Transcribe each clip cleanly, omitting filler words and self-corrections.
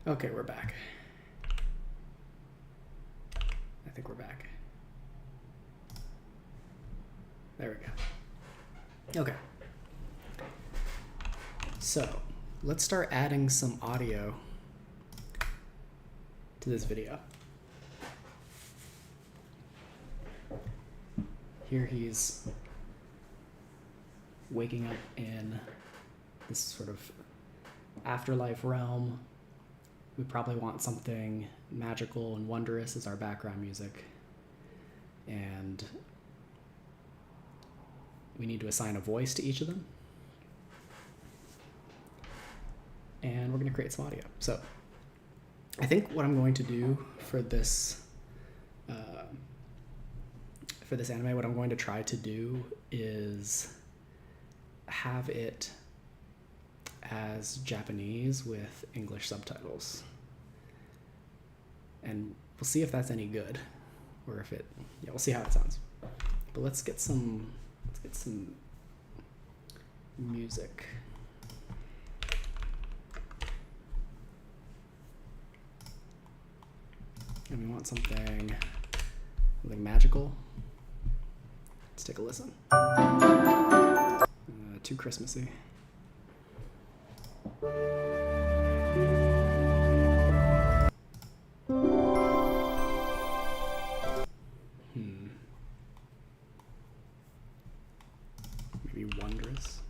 Okay, we're back. I think we're back. There we go. Okay. So, let's start adding some audio to this video. Here he's waking up in this sort of afterlife realm. We probably want something magical and wondrous as our background music. And we need to assign a voice to each of them. And we're going to create some audio. So I think what I'm going to do for this anime, what I'm going to try to do is have it as Japanese with English subtitles. And we'll see if that's any good, or if we'll see how it sounds. But let's get some music. And we want something magical. Let's take a listen. Too Christmassy. Maybe wondrous.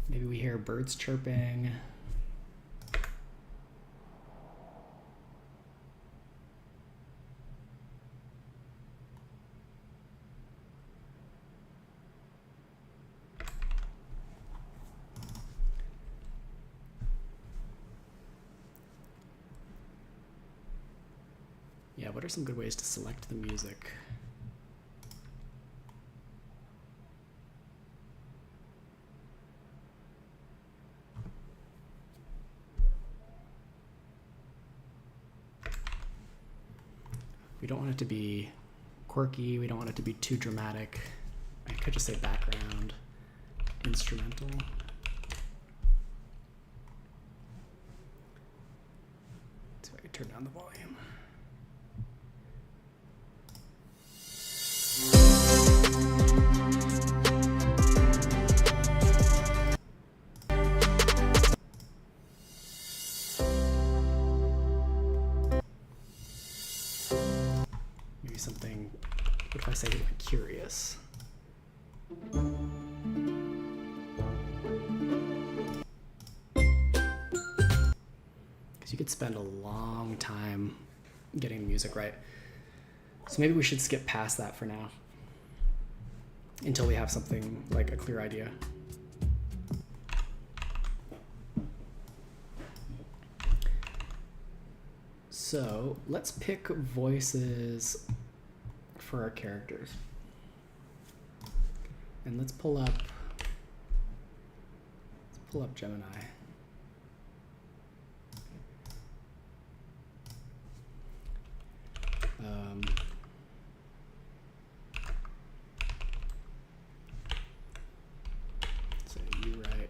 Maybe we hear birds chirping. Yeah, what are some good ways to select the music? We don't want it to be quirky. We don't want it to be too dramatic. I could just say background, instrumental. So I can turn down the volume. Maybe something, what if I say like curious? Because you could spend a long time getting the music right. So maybe we should skip past that for now until we have something like a clear idea. So let's pick voices for our characters. And let's pull up Gemini. So you write.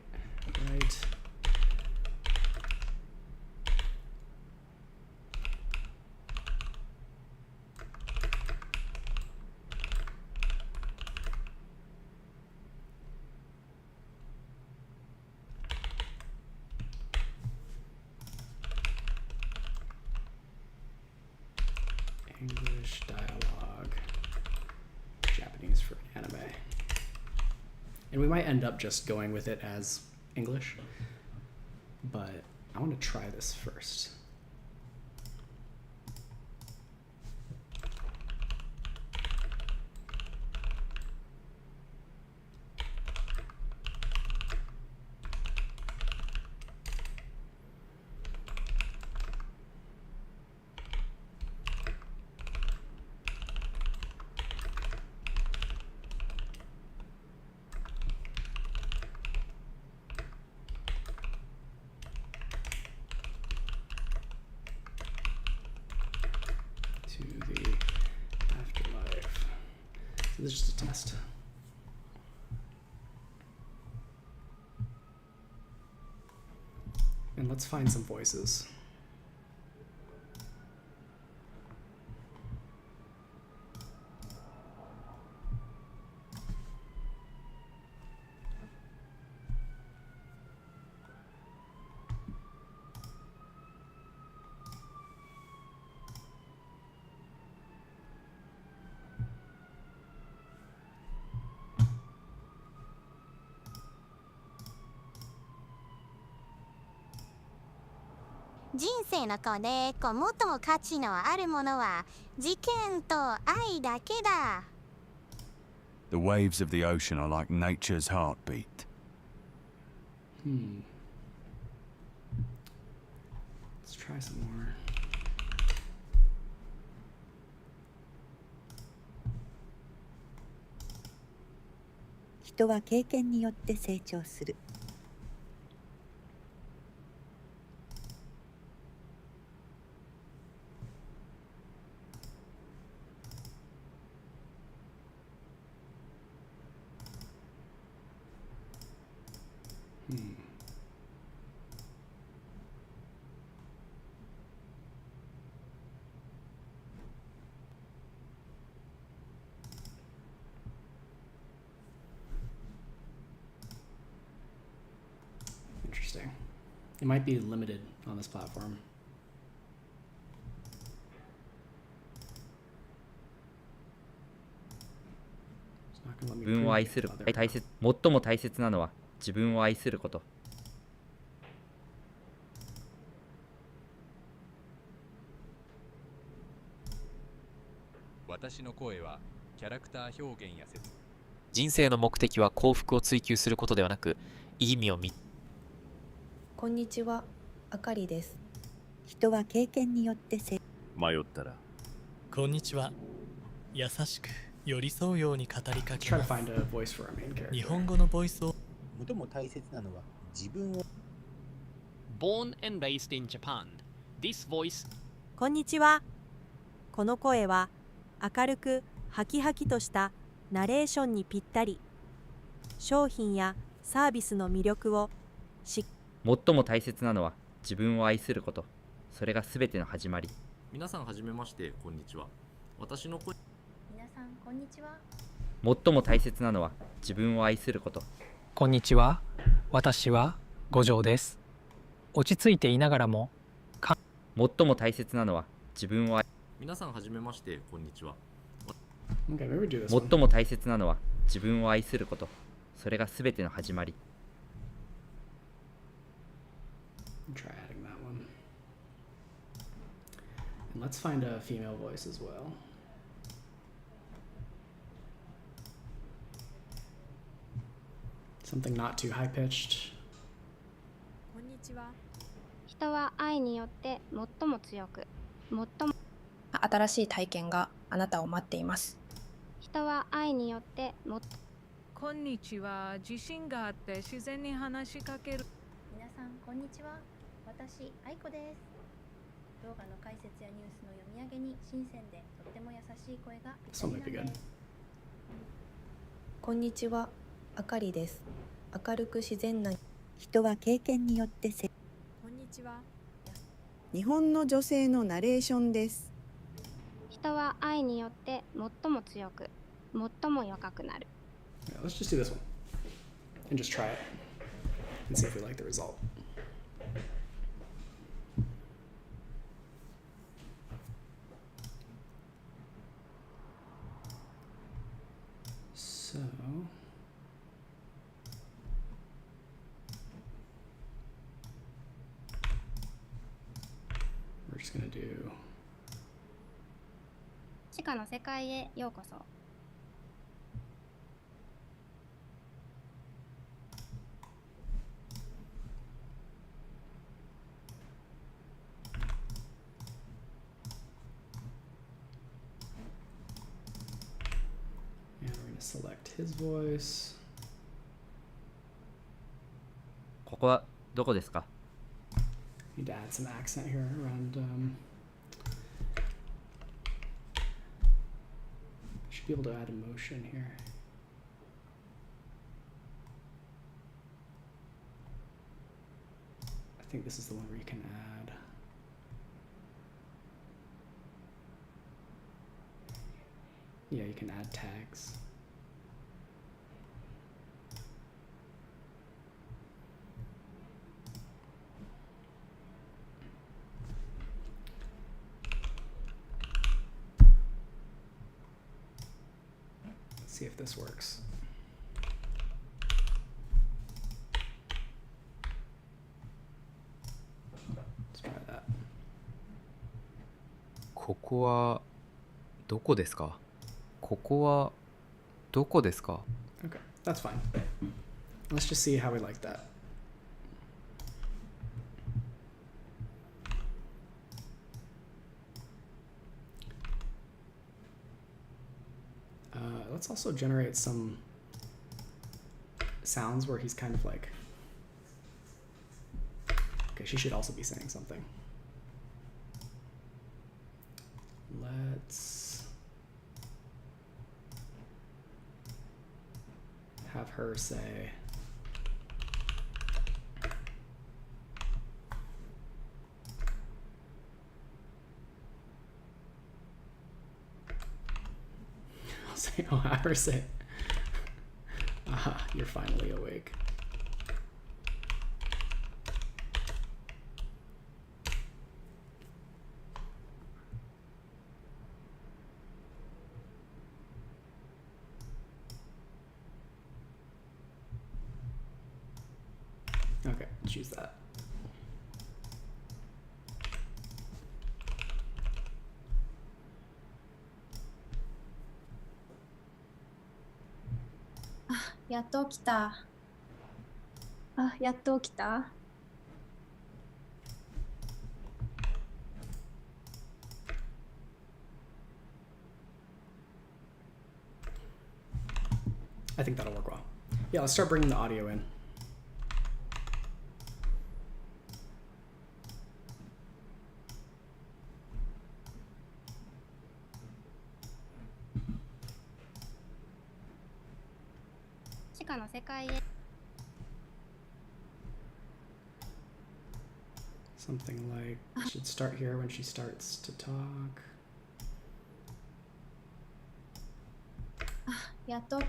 English dialogue, Japanese for anime. And we might end up just going with it as English, but I want to try this first. To the afterlife. So this is just a test. And let's find some voices.人生の子で最も価値のあるものは事件と愛だけだ。The waves of the ocean are like nature's heartbeat. Let's try some more. 人は経験によって成長する。Interesting. It might be limited on this platform. 自分を愛する最も大切なのは自分を愛すること。私の声はキャラクター表現や説。人生の目的は幸福を追求することではなく、いい意味を見。こんにちは、あかりです。人は経験によって迷ったら。こんにちは。優しく寄り添うように語りかけます。日本語のボイスを。最も大切なのは自分を。Born and raised in Japan. This voice. こんにちは。この声は明るくハキハキとしたナレーションにぴったり。商品やサービスの魅力を最も大切なのは自分を愛すること。それがすべての始まり。皆さんはじめまして、こんにちは。私の声。皆さんこんにちは。最も大切なのは自分を愛すること。こんにちは。私は五条です。落ち着いていながらも最も大切なのは自分を愛。皆さんはじめまして、こんにちは。最も大切なのは自分を愛すること。それがすべての始まり。Try adding that one. And let's find a female voice as well. Something not too high pitched. こんにちは。人は愛によって最も強く、最も新しい体験があなたを待っています。人は愛によってこんにちは。自信があって自然に話しかける。皆さんこんにちは。私愛子です。動画の解説やニュースの読み上げに新鮮でとっても優しい声がぴったりなんです。こんにちは、あかりです。明るく自然な。人は経験によってこんにちは。日本の女性のナレーションです。人は愛によって最も強く、最も若くなる。Yeah, let's just do this one and just try it and see if we like the result. So 地下の世界へようこそ。And we're going to select his voice. ここはどこですか？ Need to add some accent here around. Should be able to add emotion here. I think this is the one where you can add. Yeah, you can add tags. Let's see if this works. Let's try that. ここはどこですか？ここはどこですか？ Okay, that's fine. Let's just see how we like that. Let's also generate some sounds where he's kind of like, okay, she should also be saying something. Let's have her say, I'll have her say, aha, you're finally awake. Okay, choose that. Ah, やっと起きた。あ、やっと起きた。I think that'll work well. Yeah, let's start bringing the audio in. Something like, should start here when she starts to talk. あ、やっと。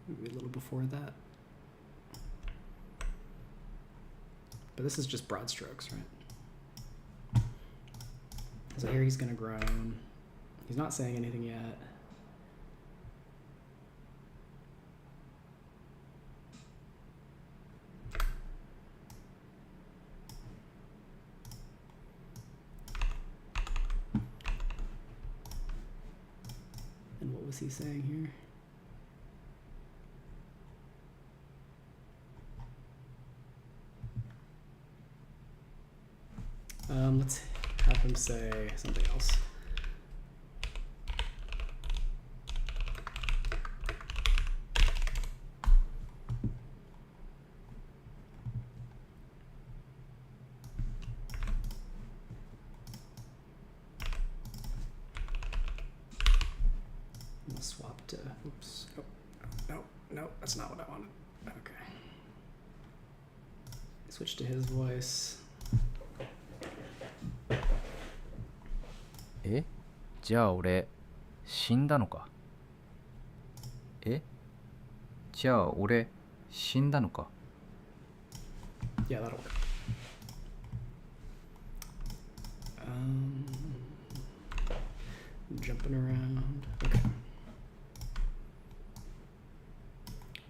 Maybe a little before that. But this is just broad strokes, right? So here he's gonna groan. He's not saying anything yet. And what was he saying here? Let's have him say something else. We'll swap to, oops, no, that's not what I wanted. Okay. Switch to his voice. え？じゃあ俺死んだのか？え？じゃあ俺死んだのか？ Yeah, that'll work. Jumping around. Okay.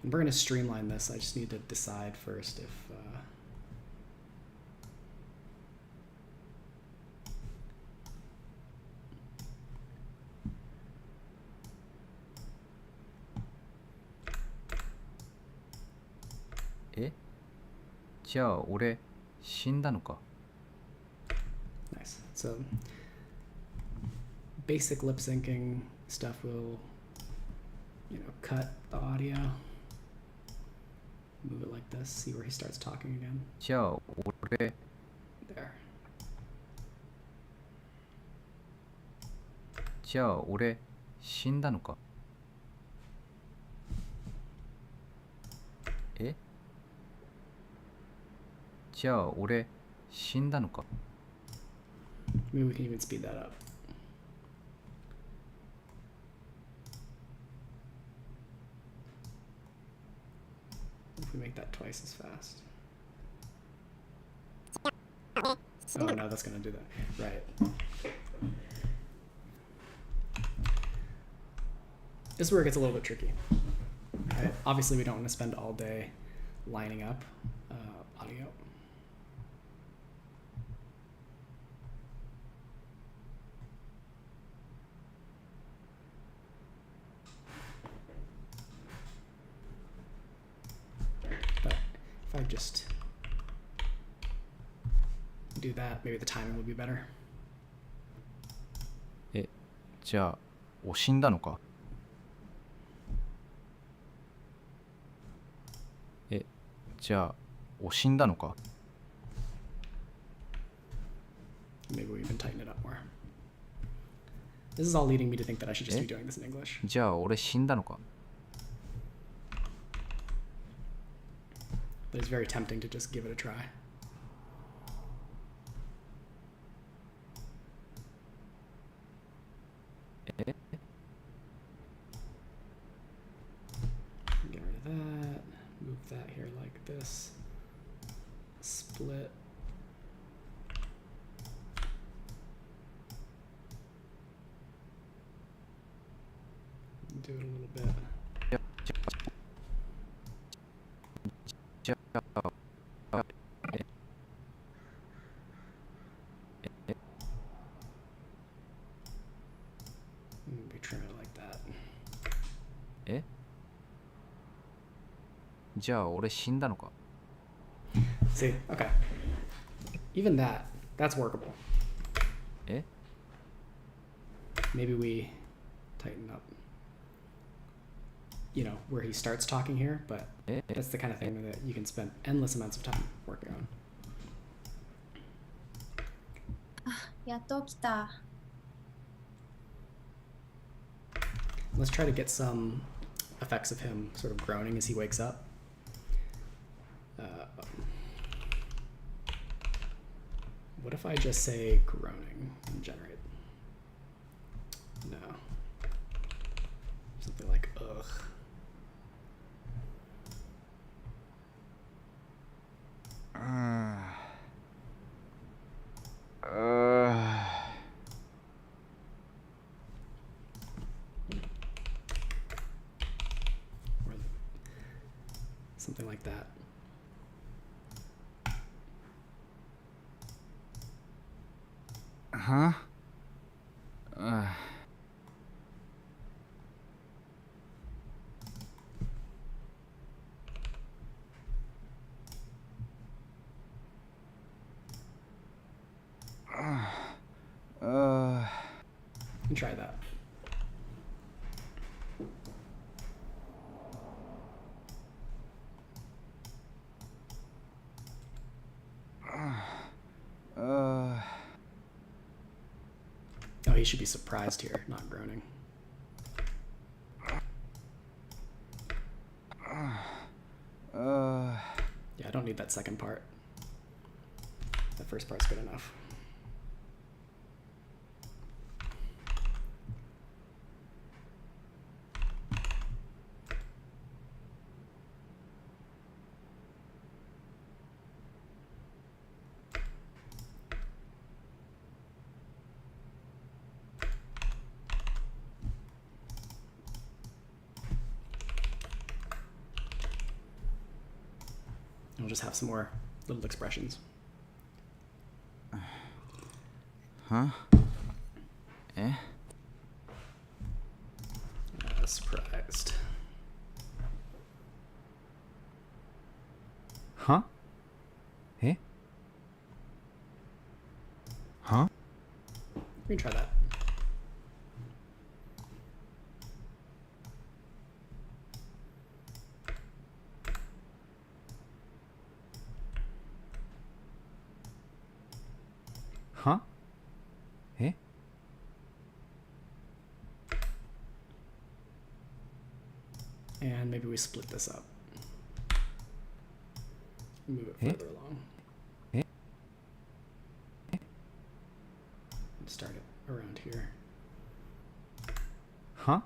We're going to streamline this. I just need to decide first if... え、じゃあ俺死んだのか。 Nice. So basic lip syncing stuff will, cut the audio, move it like this, see where he starts talking again. じゃあ俺 There. じゃあ俺死んだのか。え、じゃあ俺死んだのか。 Maybe we can even speed that up. If we make that twice as fast. Oh no, that's gonna do that. Right. This is where it gets a little bit tricky. Right? Obviously, we don't want to spend all day lining up audio. But if I just do that, maybe the timing will be better. え、じゃあお死んだのか。え、じゃあお死んだのか。 Maybe we even tighten it up more. This is all leading me to think that I should just be doing this in English. じゃあ俺死んだのか。 But it's very tempting to just give it a try. Get rid of that. Move that here like this. Split. Do it a little bit. Maybe trim it like that. え、じゃあ俺死んだのか。 See, okay. Even that's workable. え、 Maybe we tighten up, where he starts talking here, but that's the kind of thing that you can spend endless amounts of time working on. やっと起きた。 Let's try to get some effects of him sort of groaning as he wakes up. What if I just say groaning and generate? No. Something like ugh. Or something like that. Huh? And try that. Oh, he should be surprised here, not groaning. Yeah, I don't need that second part. That first part's good enough. We'll just have some more little expressions. Huh? Eh? Surprised. は？え？は？ We can try that. は？え？ And maybe we split this up. Move it further along. Start it around here. Huh?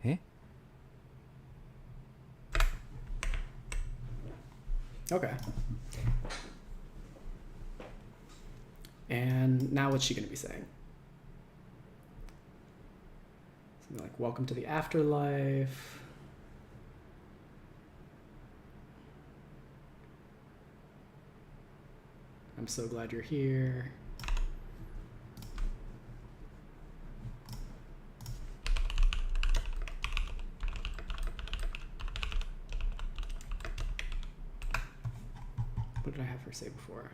Eh? Okay. And now what's she going to be saying? Something like, welcome to the afterlife. I'm so glad you're here. What did I have her say before?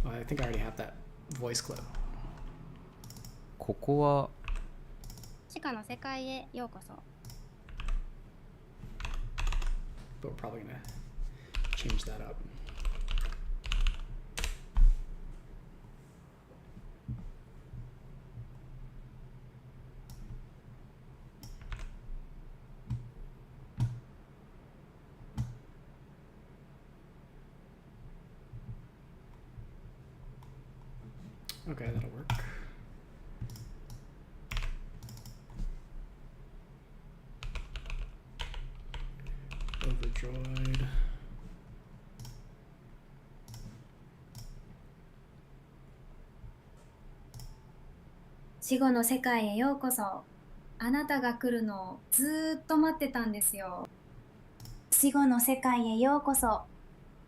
Oh, I think I already have that voice clip. ここは地下の世界へようこそ。 But we're probably gonna change that up. Okay, that'll work. Overjoyed.「死後の世界へようこそ。あなたが来るのをずーっと待ってたんですよ。死後の世界へようこそ。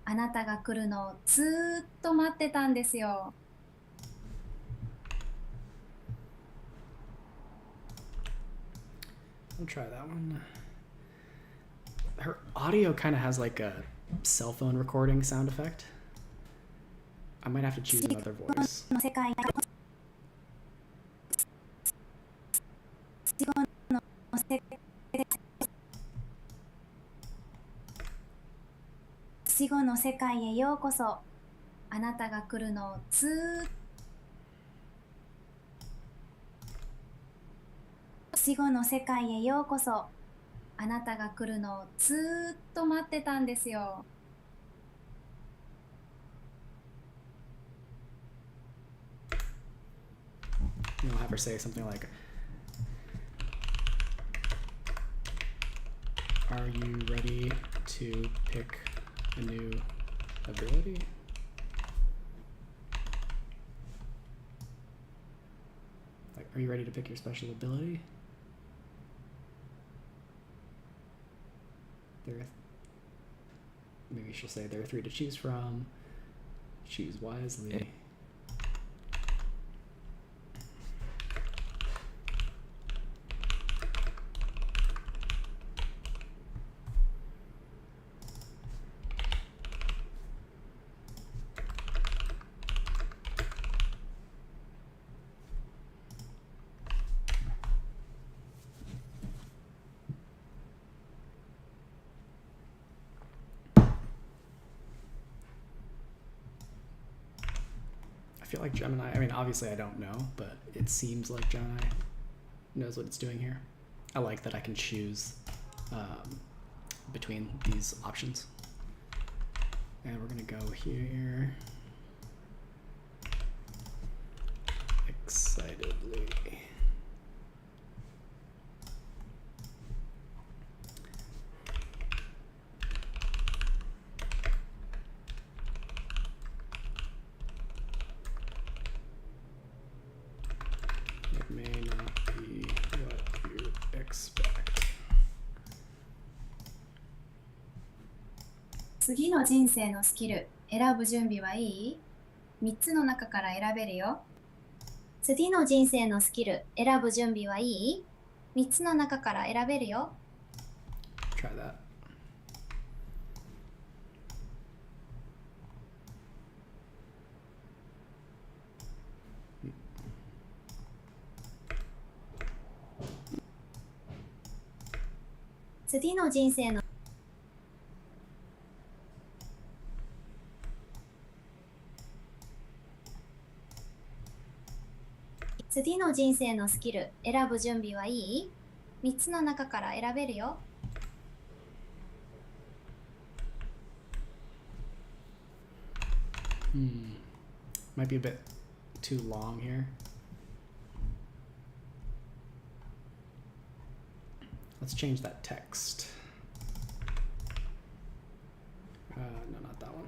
あなたが来るのをずーっと待ってたんですよ。 I'll try that one. Her audio kind of has like a cell phone recording sound effect. I might have to choose another voice. 死後の世界へようこそ。あなたが来るのをずーっと 死後の世界へようこそ。あなたが来るのをずーっと待ってたんですよ。 You'll have her say something like, "Are you ready to pick a new ability?" Like, are you ready to pick your special ability? Maybe she'll say there are 3 to choose from. Choose wisely. I feel like Gemini, I mean, obviously I don't know, but it seems like Gemini knows what it's doing here. I like that I can choose between these options. And we're gonna go here. Excitedly. It may not be what you expect. 次の人生のスキル選ぶ準備はいい ?3 つの中から選べるよ。次の人生のスキル選ぶ準備はいい3つの中から選べるよ。 Try that. Tsugi no jinsei no次の人生のスキル選ぶ準備はいい？ 3 つの中から選べるよ。 Might be a bit too long here. Let's change that text. No, not that one.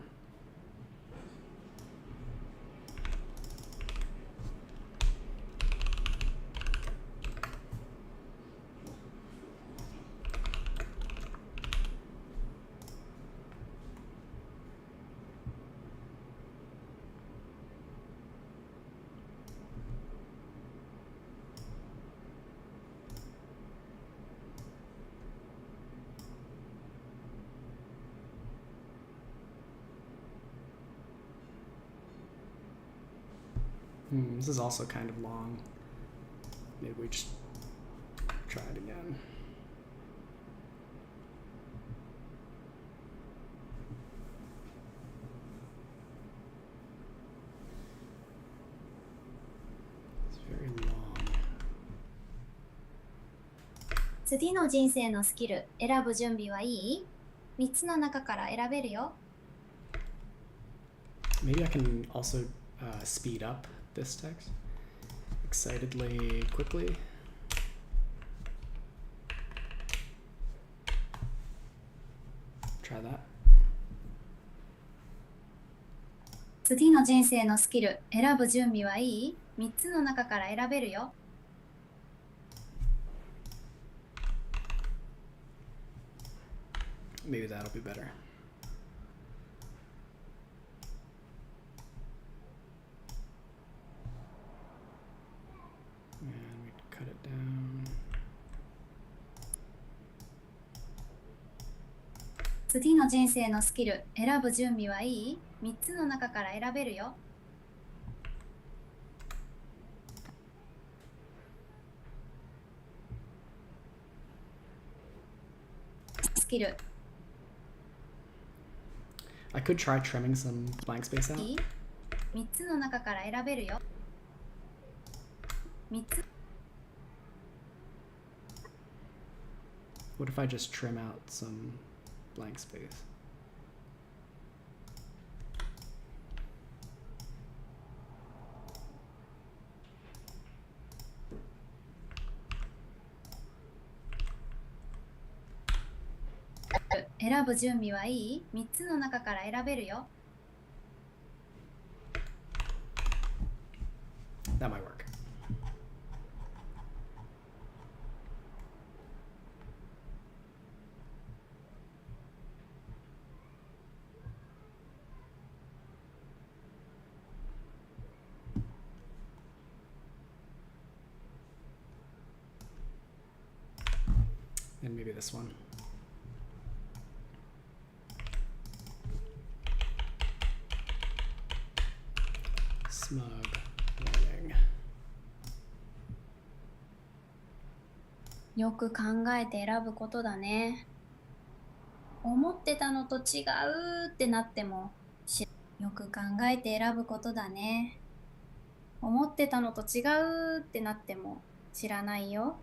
This is also kind of long. Maybe we just try it again. It's very long. 次の人生のスキル選ぶ準備はいい？ 3 つの中から選べるよ。 Maybe I can also speed up this text. Excitedly, quickly. Try that. 次の人生のスキル選ぶ準備はいい？ 3 つの中から選べるよ。 Maybe that'll be better. And we cut it down. 次の人生のスキル選ぶ準備はいい？ 3 つの中から選べるよ。 スキル I could try trimming some blank space out. いい？ 3 つの中から選べるよ。 3つ What if I just trim out some blank space?「選ぶ準備はいい？ 3 つの中から選べるよ。 That might work. And maybe this one. Smug warning. よく考えて選ぶことだね。思ってたのと違うってなってもよく考えて選ぶことだね。思ってたのと違うってなっても知らないよ。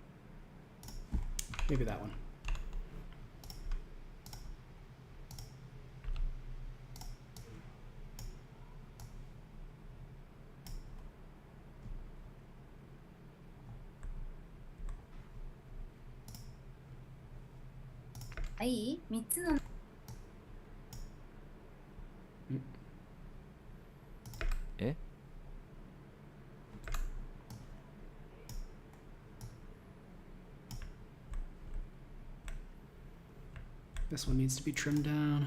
Maybe that one.いい？ 3 つのえ？ This one needs to be trimmed down.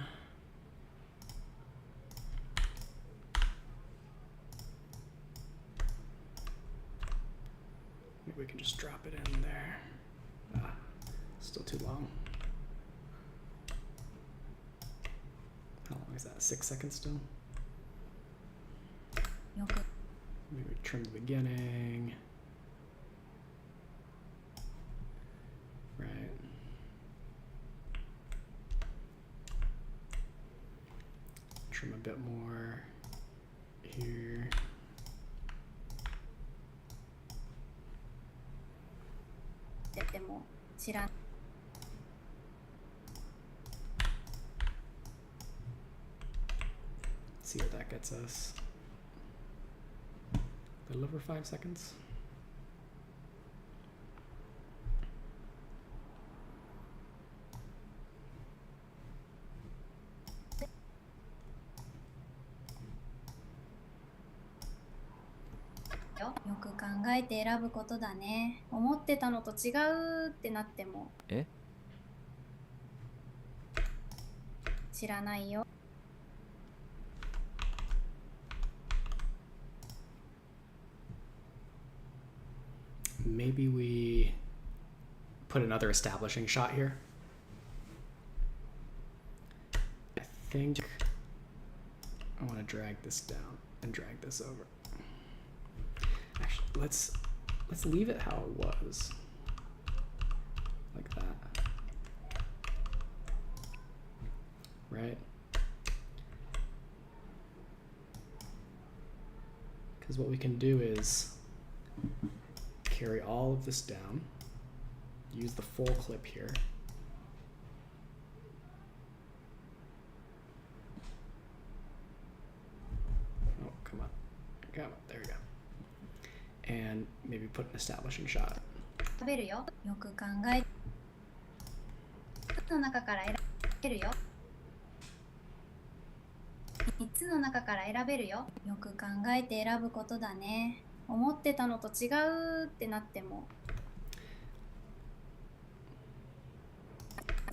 Maybe we can just drop it in there. Still too long. How long is that? 6 seconds still? Maybe trim the beginning. Right. Trim a bit more here. See what that gets us. A little over 5 seconds.よく考えて選ぶことだね。思ってたのと違うってなってもえ？知らないよ。Maybe we put another establishing shot here. I think I want to drag this down and drag this over. Actually, let's leave it how it was. Like that. Right? Because what we can do is carry all of this down, use the full clip here. Oh, come on. Come on. There we go. And maybe put an establishing shot. 食べるよ。よく考え。の中から選べるよ。3つの中から選べるよ。よく考えて選ぶことだね。思ってたのと違うってなっても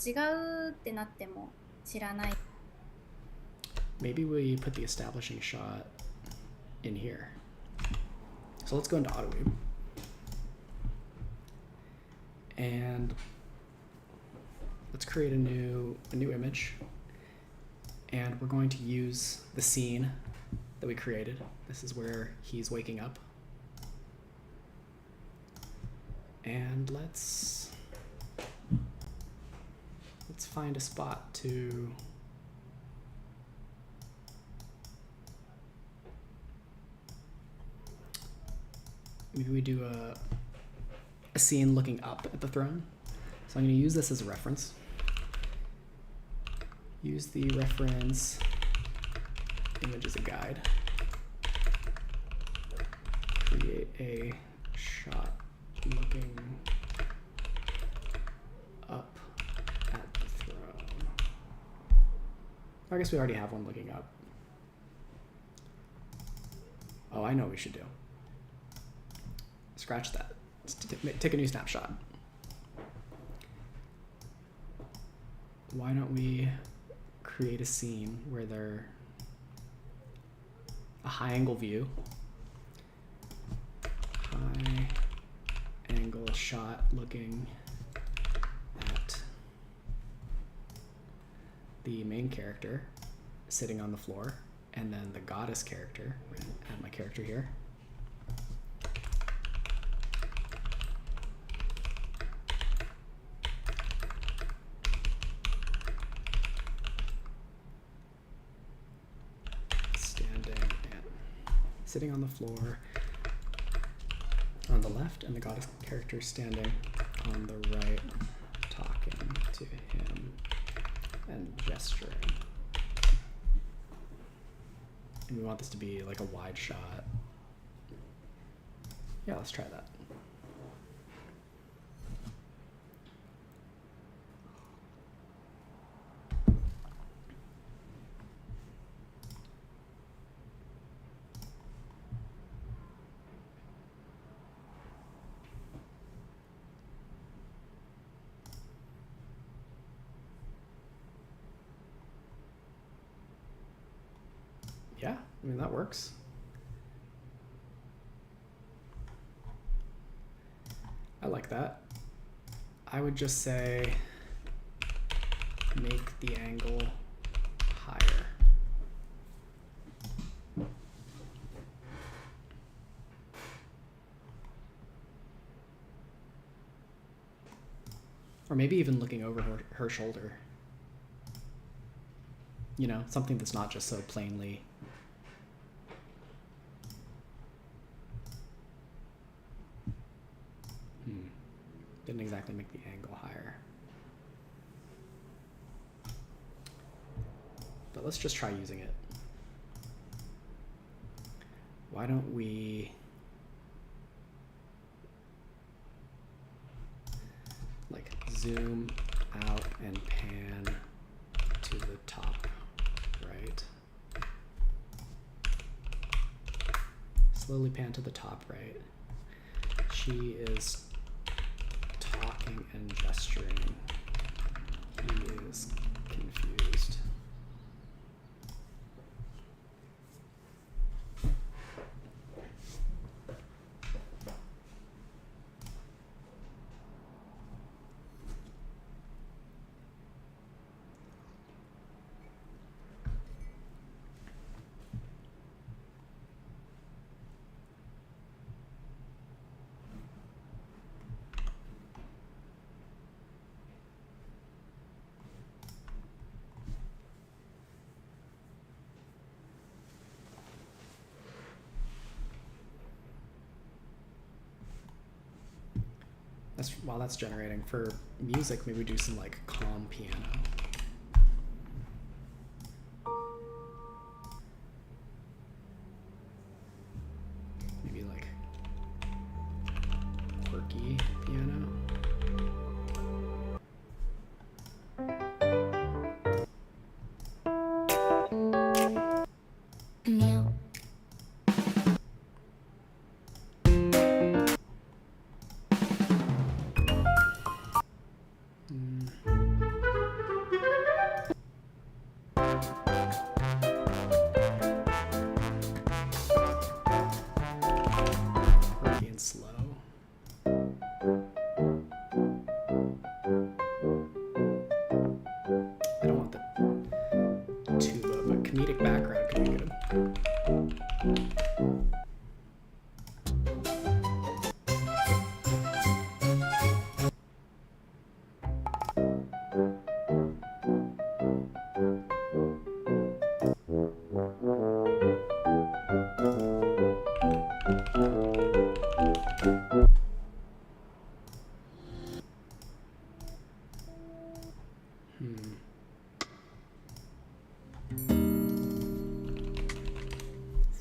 違うってなっても知らない。 Maybe we put the establishing shot in here. So let's go into AutoWeeb. And let's create a new image. And we're going to use the scene that we created. This is where he's waking up. And let's find a spot to maybe we do a scene looking up at the throne. So I'm going to use this as a reference. Use the reference image as a guide. Create a shot looking up at the throne. I guess we already have one looking up. Oh, I know what we should do. Scratch that. Let's take a new snapshot. Why don't we create a scene where they're a high angle view. High angle shot looking at the main character sitting on the floor, and then the goddess character. We're gonna add my character here. Sitting on the floor on the left, and the goddess character standing on the right, talking to him and gesturing. And we want this to be like a wide shot. Yeah, let's try that. Yeah, I mean, that works. I like that. I would just say make the angle higher. Or maybe even looking over her shoulder. You know, something that's not just so plainly. Didn't exactly make the angle higher. But let's just try using it. Why don't we like zoom out and pan to the top right. Slowly pan to the top right. She is talking and gesturing. He is confused. While that's generating, for music, maybe do some like calm piano. Maybe like quirky piano. Meow.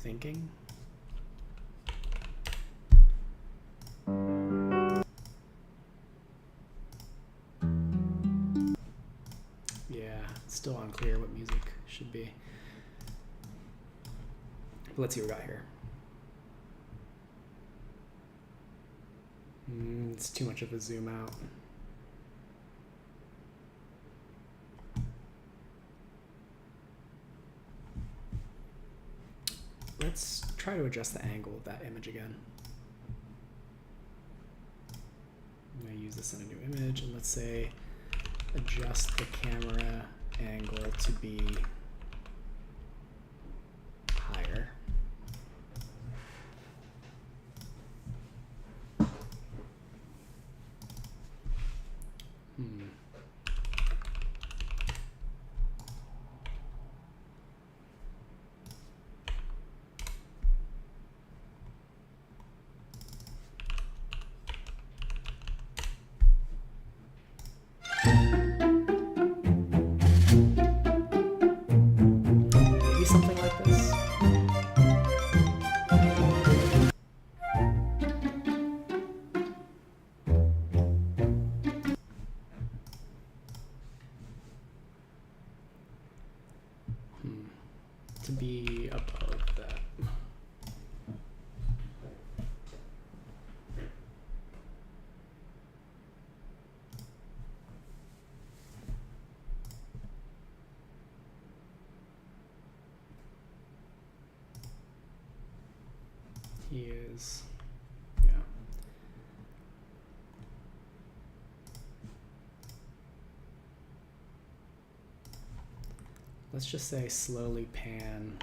Thinking. Yeah, it's still unclear what music should be. But let's see what we got here. It's too much of a zoom out. Let's try to adjust the angle of that image again. I'm going to use this in a new image, and let's say adjust the camera angle to be higher. Maybe something like this. To be above that. He is, yeah. Let's just say slowly pan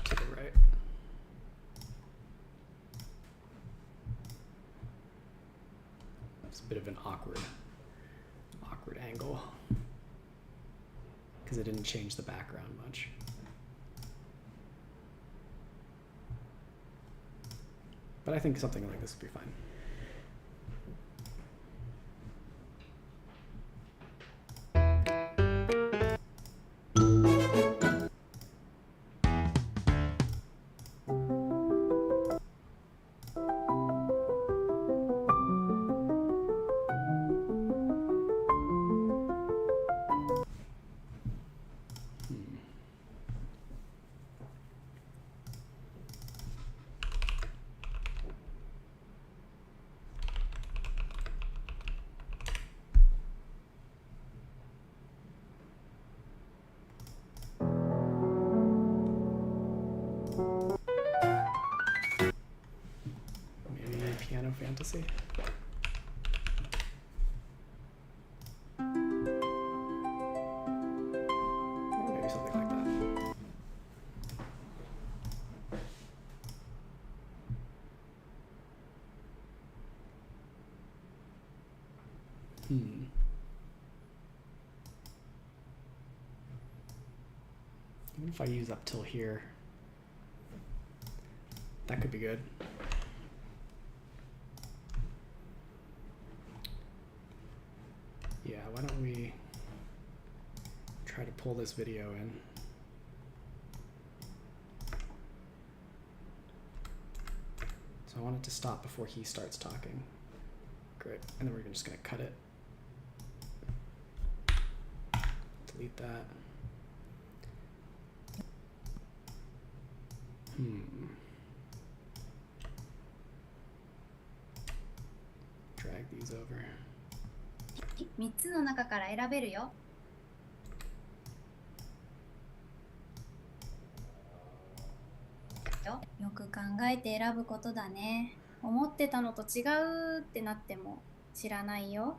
to the right. It's a bit of an awkward angle because it didn't change the background much. But I think something like this would be fine. Piano Fantasy. Or maybe something like that. Even if I use up till here, that could be good. Yeah, why don't we try to pull this video in. So I want it to stop before he starts talking. Great, and then we're just gonna cut it. Delete that. Drag these over. 3つの中から選べるよ。よく考えて選ぶことだね。思ってたのと違うってなっても知らないよ。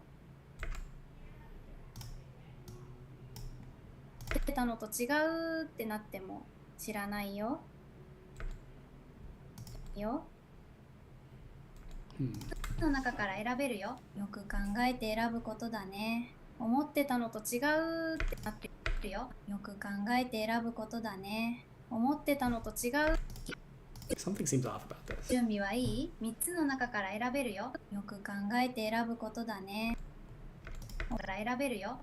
思ってたのと違うってなっても知らないよ。よ。の中から選べるよ。よく考えて選ぶことだね。思ってたのと違うってなってるよ。よく考えて選ぶことだね。思ってたのと違う。Something seems off about this. 準備はいい ?3 つの中から選べるよ。よく考えて選ぶことだね。から選べるよ。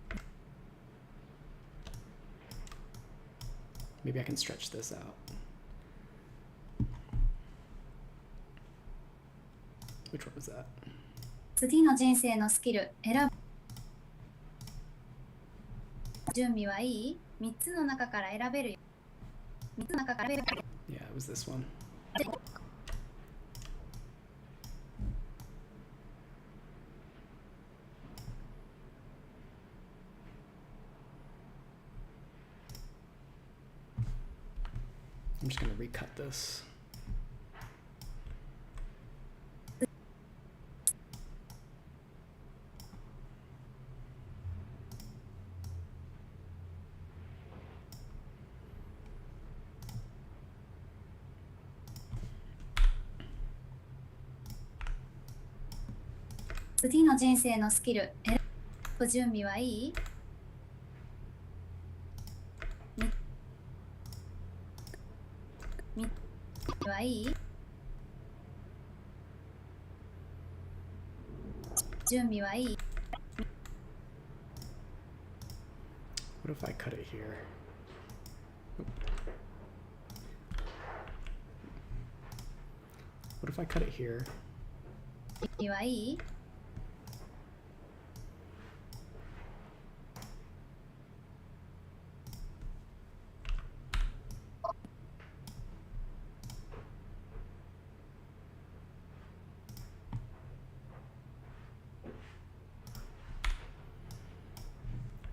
Maybe I can stretch this out. Which one was that? 次の人生のスキル選ぶ。準備はいい ?3 つの中から選べるよ。3つの中から選べるよ。Yeah, it was this one. I'm just going to recut this. "次の人生のスキル選ぶ準備はいい?はいい?準備はいい? What if I cut it here? What if I cut it here? 準備はいい?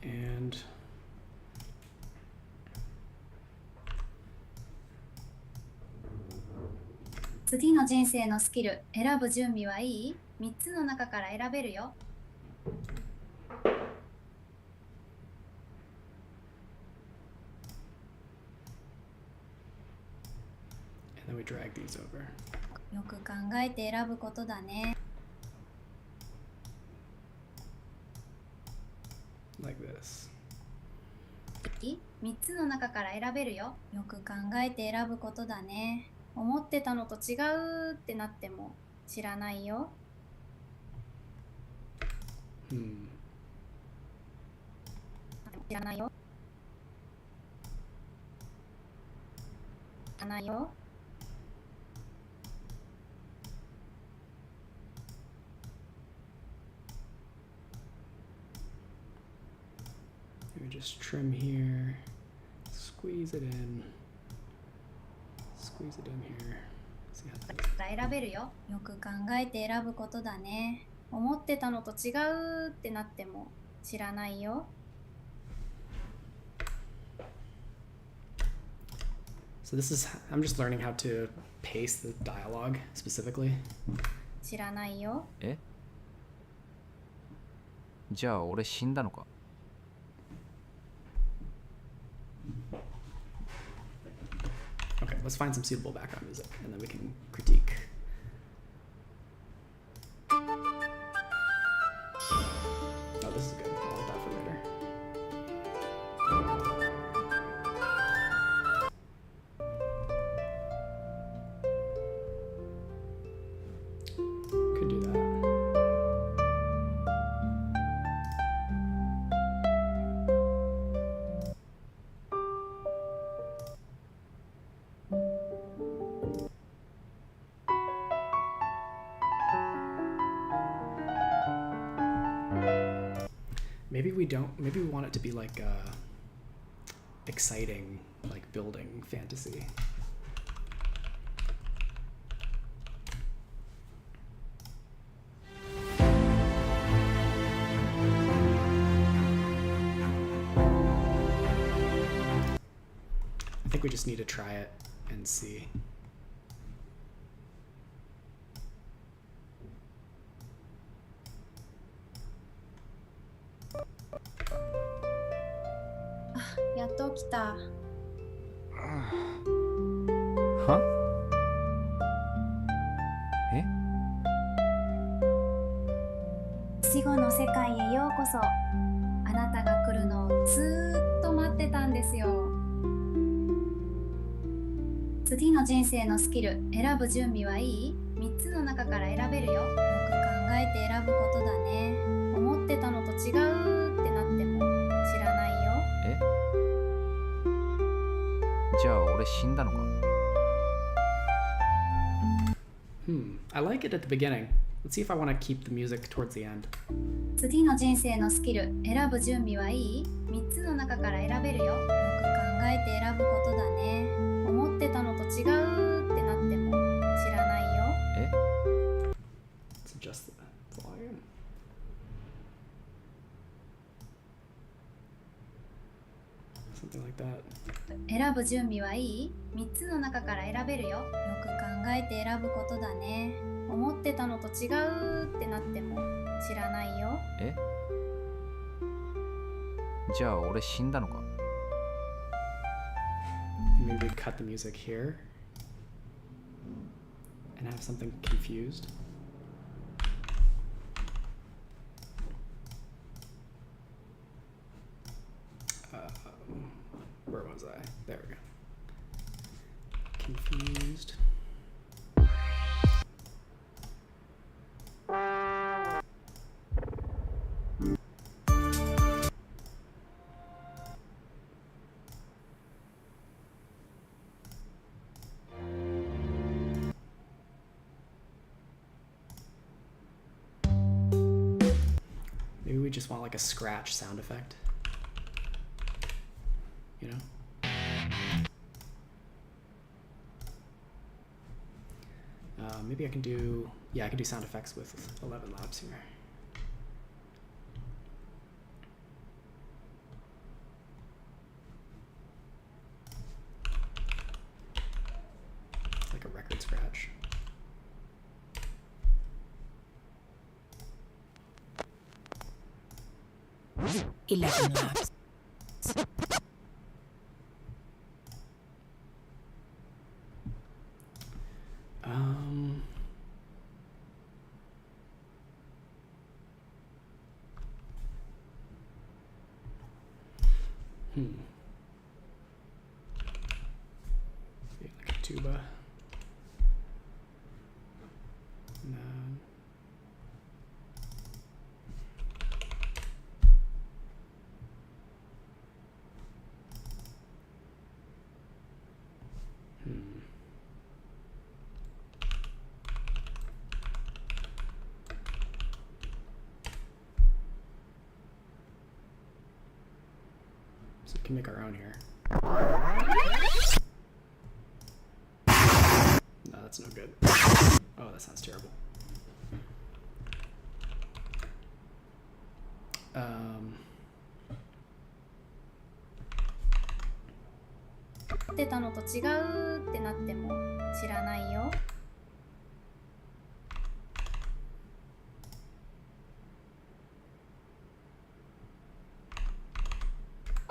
And "次の人生のスキル選ぶ準備はいい ?3 つの中から選べるよ。Then we drag these over. よく考えて選ぶことだね。Like this. 3つの中から選べるよ。よく考えて選ぶことだね。思ってたのと違うってなっても知らないよ。知らないよ。知らないよ。We just trim here, squeeze it in, squeeze it in here. See how that 選べるよ。よく考えて選ぶことだね。思ってたのと違うってなっても知らないよ。So this is, I'm just learning how to paste the dialogue specifically. 知らないよ。え？じゃあ俺死んだのか？ Okay, let's find some suitable background music and then we can critique. Oh, this is good. I'll let that for later. Could do that. Maybe we want it to be like exciting, like building fantasy. I think we just need to try it and see. Ah, やっと起きた。は？え？死後の世界へようこそ。あなたが来るのをずーっと待ってたんですよ。次の人生のスキル選ぶ準備はいい？ 3 つの中から選べるよ。よく考えて選ぶことだね。思ってたのと違うってなっても知らないよ。え？じゃあ俺死んだのか？ I like it at the beginning. Let's see if I want to keep the music towards the end. 次の人生のスキル選ぶ準備はいい？ 3 つの中から選べるよ。よく考えて選ぶことだね。思ってたのと違うってなっても知らないよ。え？ Let's adjust the volume. Something like that. 選ぶ準備はいい？ 3 つの中から選べるよ。よく考えて選ぶことだね。思ってたのと違うってなっても知らないよ。え？じゃあ俺死んだのか？ Maybe we cut the music here and have something confused. Where was I? There we go. Confused. Maybe we just want like a scratch sound effect. You know? Maybe I can do, yeah, I can do sound effects with 11 laps here. Like a record scratch. Laps. tuba. No. So we can make our own here. No, that's no good. Oh, that sounds terrible. ってたのと違うってなっても知らないよ。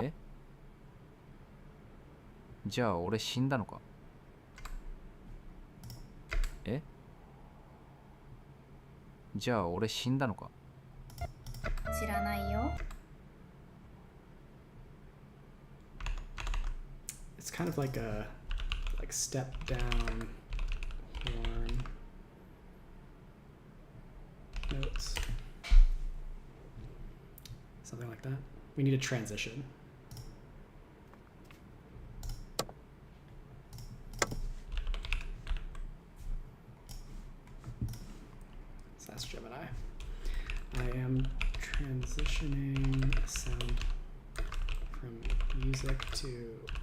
え？じゃあ俺死んだのか？え？じゃあ俺死んだのか？知らないよ。 It's kind of like a step down horn notes. Something like that. We need a transition. So that's Gemini. I am transitioning sound from music to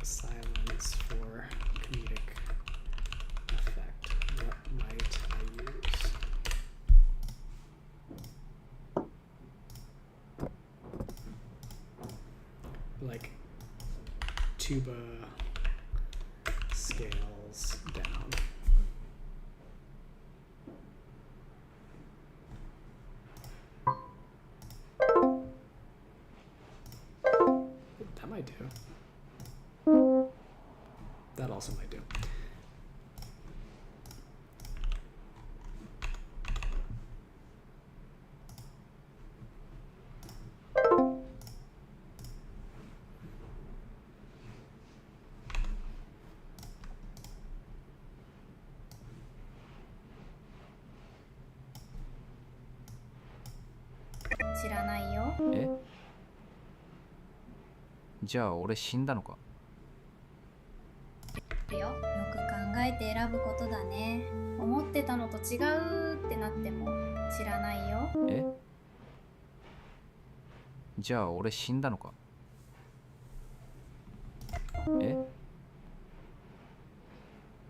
silence for comedic effect. What might I use? Like tuba scales down. That might do. That also might do.え？じゃあ俺死んだのか？よく考えて選ぶことだね。思ってたのと違うってなっても知らないよ。え？じゃあ俺死んだのか？え？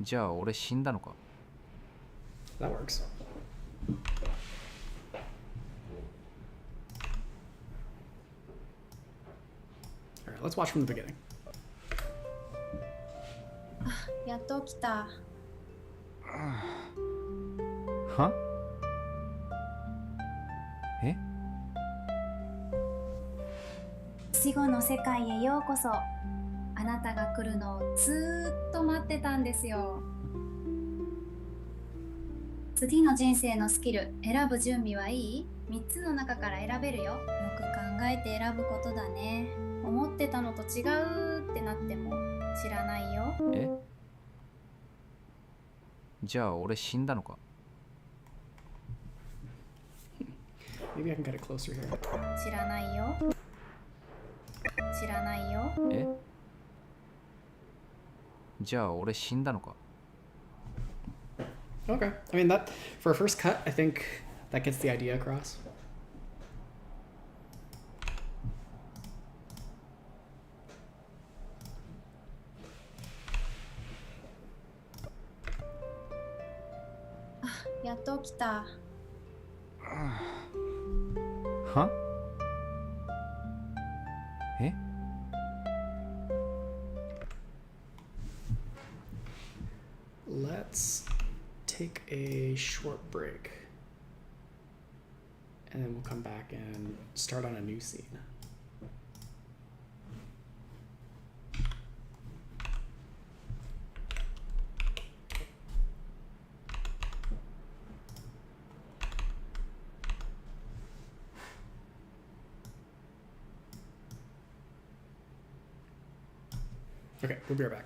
じゃあ俺死んだのか？ That works. All right, let's watch from the beginning. やっと起きた。は？え？死後の世界へようこそ。あなたが来るのをずーっと待ってたんですよ。次の人生のスキル選ぶ準備はいい？ 3 つの中から選べるよ。よく考えて選ぶことだね。思ってたのと違うってなっても知らないよ。え？じゃあ俺死んだのか？ Maybe I can get it closer here. 知らないよ。知らないよ。え？じゃあ俺死んだのか？ Okay. I mean, that for a first cut, I think that gets the idea across. Ah, やっと起きた。は？え？ Let's take a short break. And then we'll come back and start on a new scene. Okay, we'll be right back.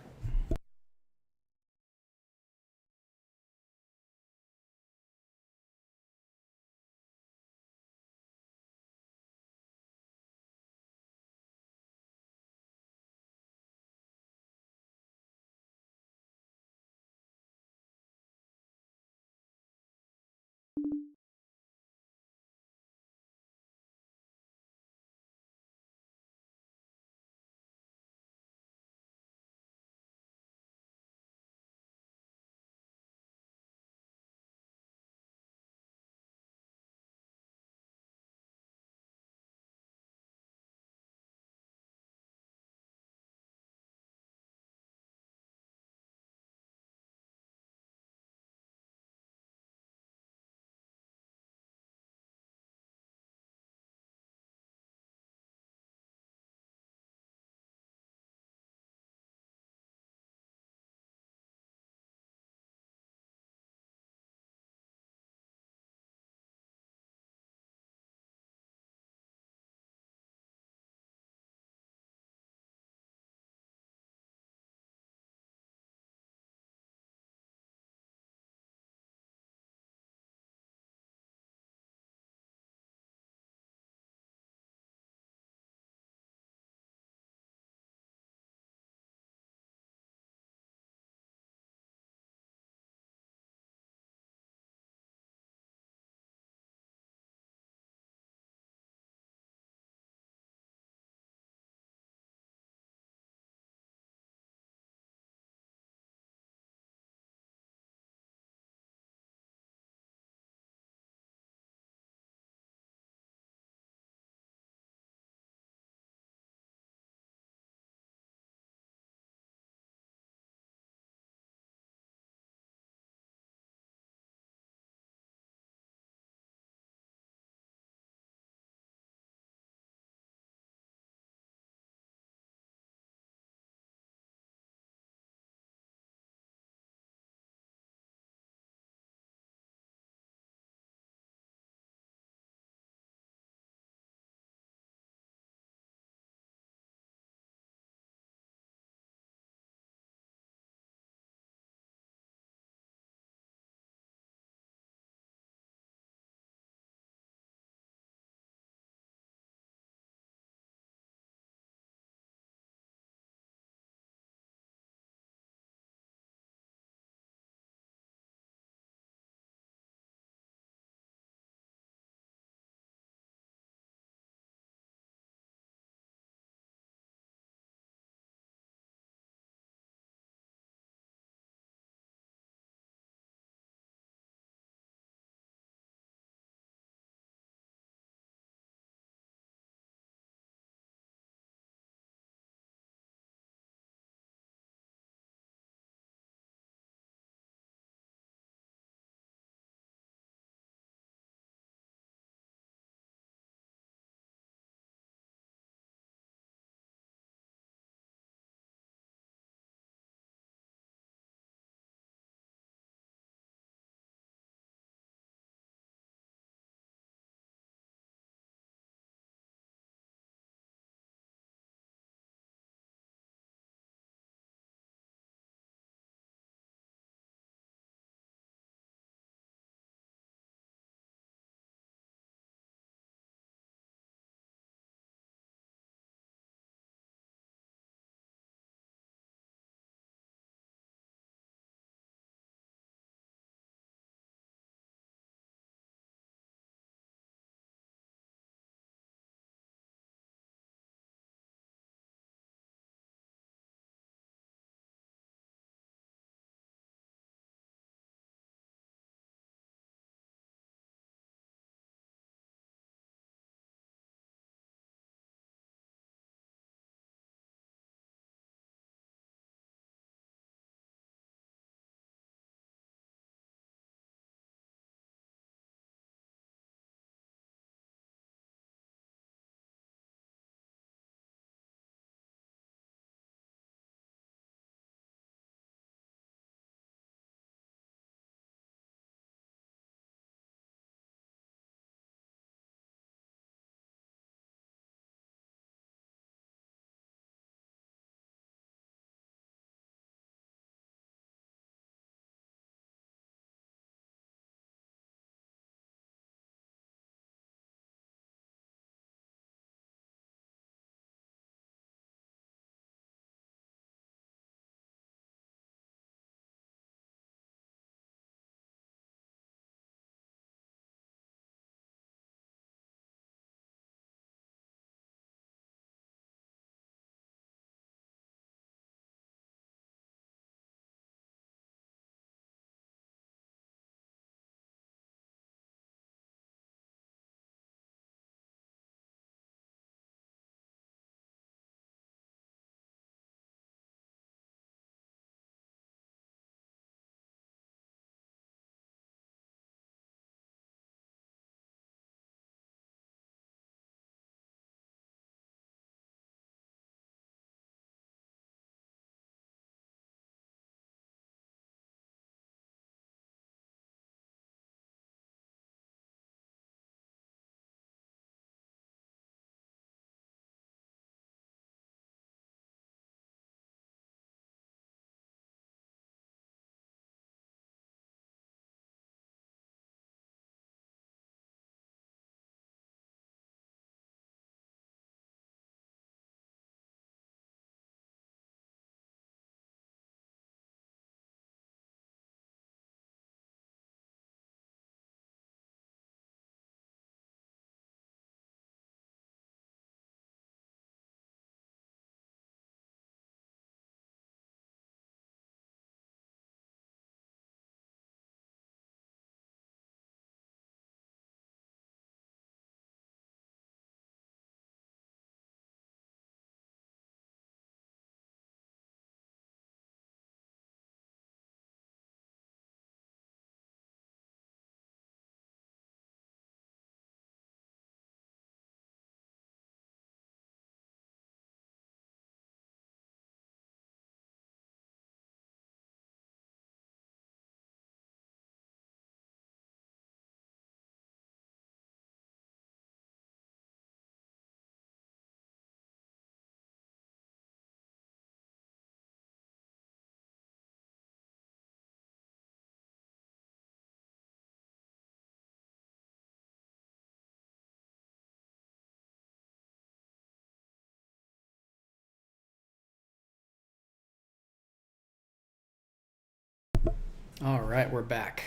All right, we're back.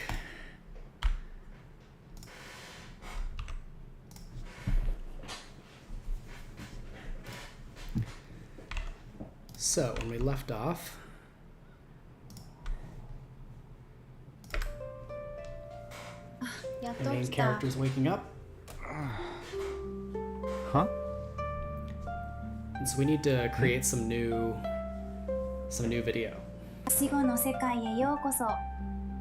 So when we left off, the main character's waking up. Huh? And so we need to create some new video. 死後の世界へようこそ。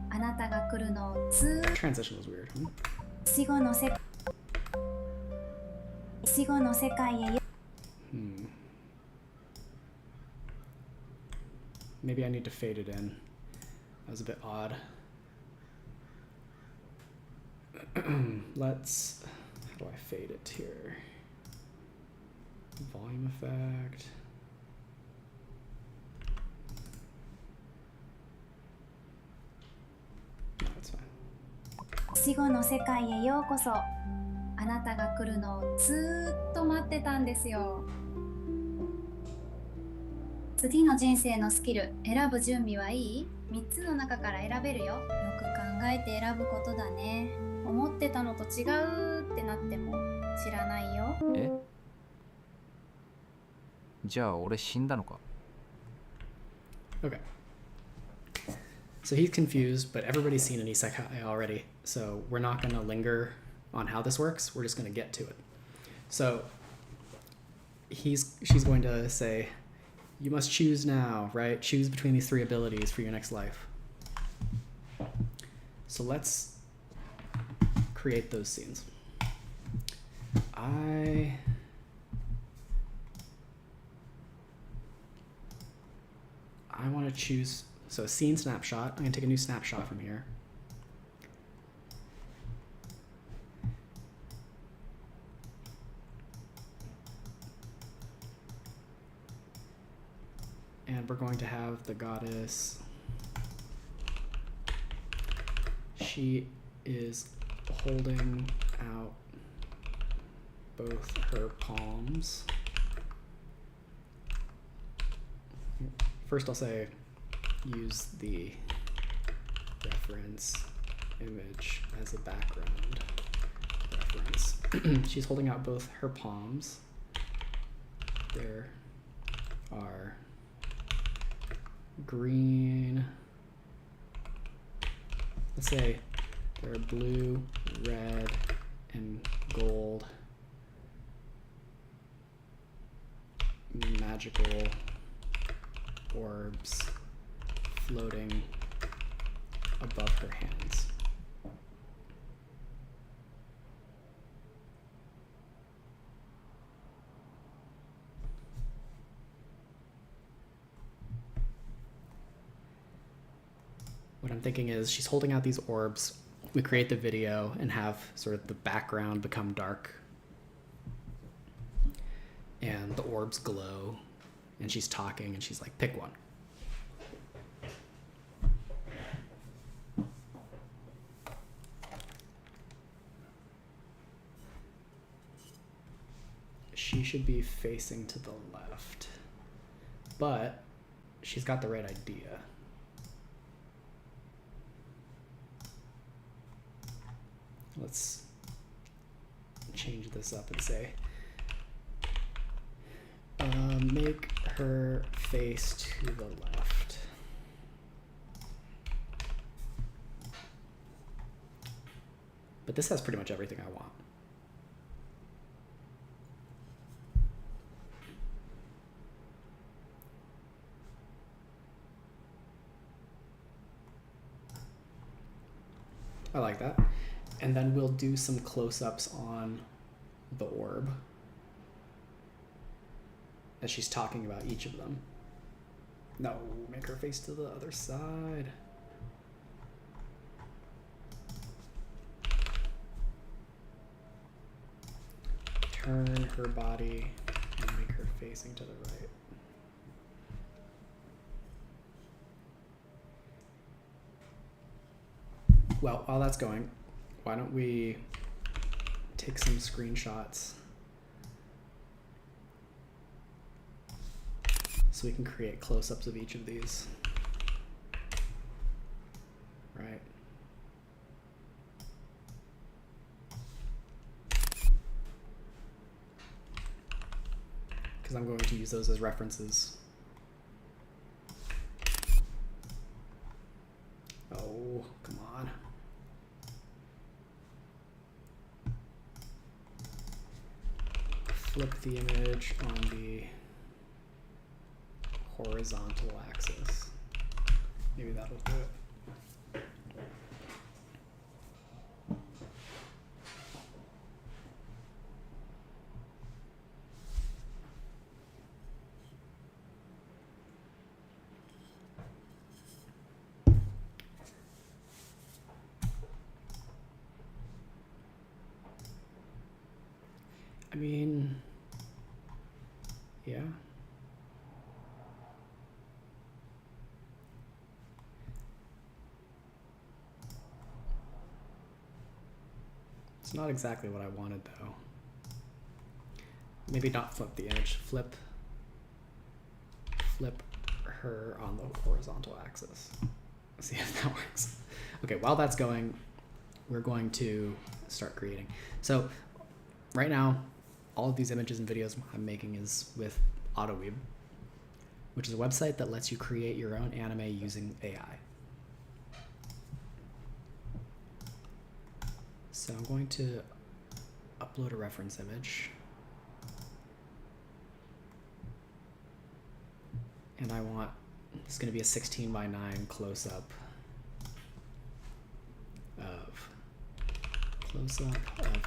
あなたが来るのをずーっと。 Transition was weird. 死後の世界へよ。Maybe I need to fade it in. That was a bit odd. Let's. How do I fade it here? Volume effect. No, it's fine. 死後の世界へようこそ。あなたが来るのをずーっと待ってたんですよ。次の人生のスキル選ぶ準備はいい？ 3 つの中から選べるよ。よく考えて選ぶことだね。思ってたのと違うってなっても知らないよ。え？じゃあ俺死んだのか？ Okay. So he's confused, but everybody's seen an isekai already. So we're not going to linger on how this works. We're just going to get to it. So she's going to say, you must choose now, right? Choose between these 3 abilities for your next life. So let's create those scenes. I want to choose, so a scene snapshot. I'm going to take a new snapshot from here. And we're going to have the goddess. She is holding out both her palms. First I'll say use the reference image as a background reference. She's holding out both her palms. There are green, let's say there are blue, red, and gold magical orbs floating above her hands. What I'm thinking is she's holding out these orbs. We create the video and have sort of the background become dark. And the orbs glow. And she's talking and she's like, pick one. She should be facing to the left. But she's got the right idea. Let's change this up and say, make her face to the left. But this has pretty much everything I want. I like that. And then we'll do some close-ups on the orb as she's talking about each of them. No, make her face to the other side. Turn her body and make her facing to the right. Well, while that's going, why don't we take some screenshots so we can create close-ups of each of these. right? Because I'm going to use those as references. Oh, come on. Flip the image on the horizontal axis. Maybe that'll do it. I mean, yeah. It's not exactly what I wanted though. Maybe not flip the image, flip her on the horizontal axis. See if that works. Okay, while that's going, we're going to start creating. So right now, all of these images and videos I'm making is with AutoWeeb, which is a website that lets you create your own anime using AI. So I'm going to upload a reference image. And I want, it's going to be a 16:9 close-up of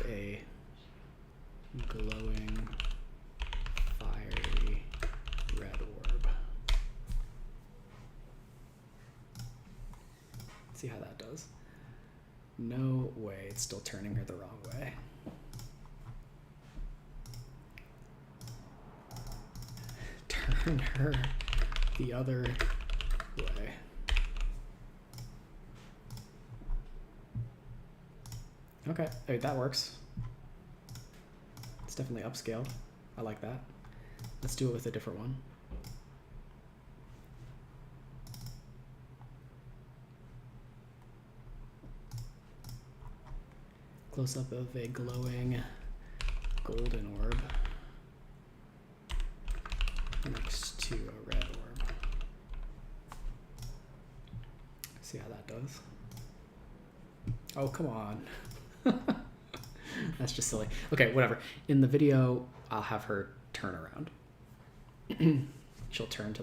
a glowing, fiery red orb. See how that does. No way, it's still turning her the wrong way. Turn her the other way. Okay, hey, that works. It's definitely upscaled. I like that. Let's do it with a different one. Close up of a glowing golden orb next to a red orb. See how that does? Oh, come on. That's just silly. Okay, whatever. In the video, I'll have her turn around. She'll turn to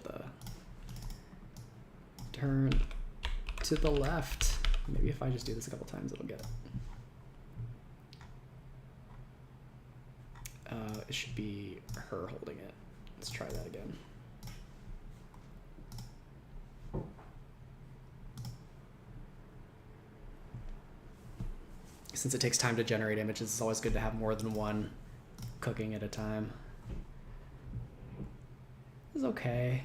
the left. Maybe if I just do this a couple times, it'll get it. It should be her holding it. Let's try that again. Since it takes time to generate images, it's always good to have more than one cooking at a time. It's okay.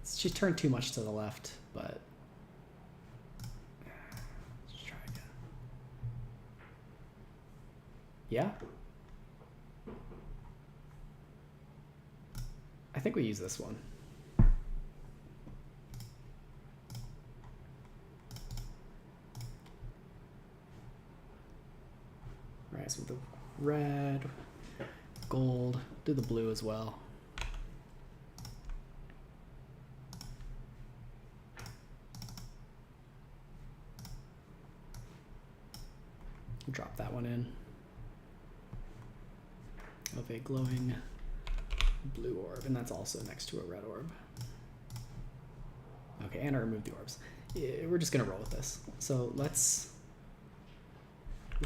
She turned too much to the left, but let's try again. Yeah? I think we use this one. Right, so the red, gold, do the blue as well. Drop that one in. Of a glowing blue orb, and that's also next to a red orb. Okay, and I removed the orbs. Yeah, we're just gonna roll with this. So let's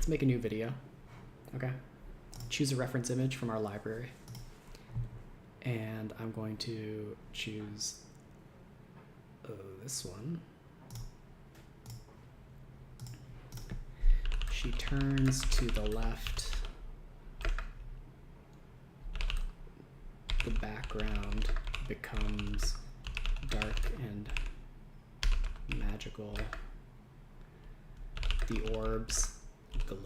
make a new video. Okay, choose a reference image from our library, and I'm going to choose this one. She turns to the left. The background becomes dark and magical. The orbs glow.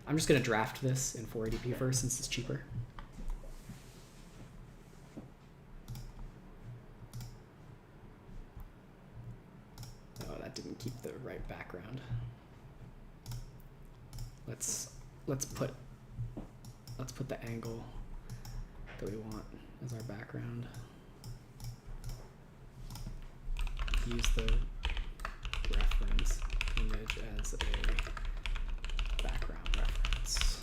I'm just going to draft this in 480p first since it's cheaper. didn't keep the right background. Let's put the angle that we want as our background. Use the reference image as a background reference.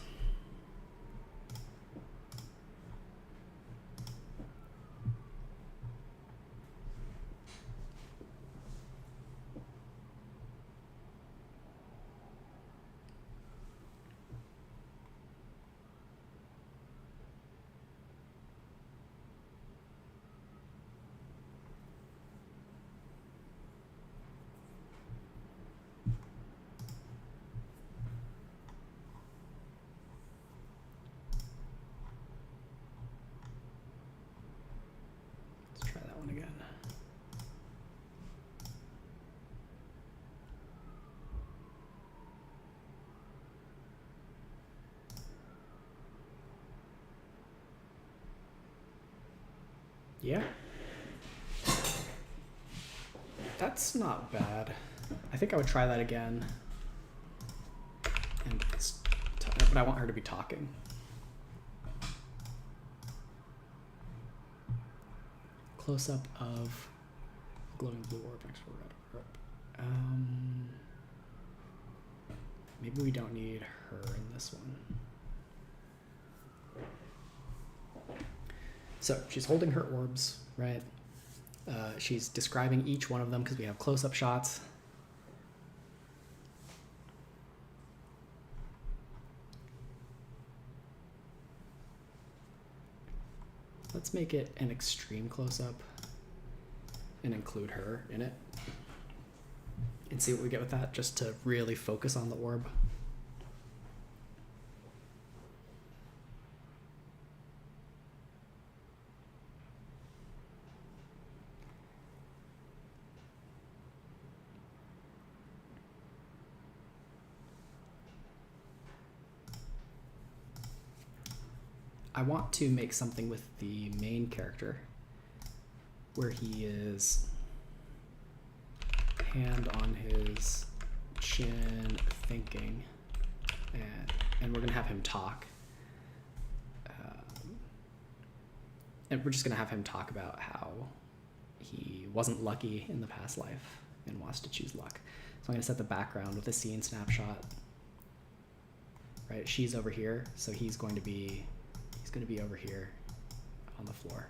Again. Yeah. That's not bad. I think I would try that again. And but I want her to be talking. Close up of glowing blue orb next to red orb. Maybe we don't need her in this one. So she's holding her orbs, right? She's describing each one of them because we have close-up shots. Let's make it an extreme close-up and include her in it and see what we get with that, just to really focus on the orb. I want to make something with the main character where he is hand on his chin thinking, and we're gonna have him talk. And we're just gonna have him talk about how he wasn't lucky in the past life and wants to choose luck. So I'm gonna set the background with a scene snapshot. Right, she's over here, so he's going to be over here on the floor.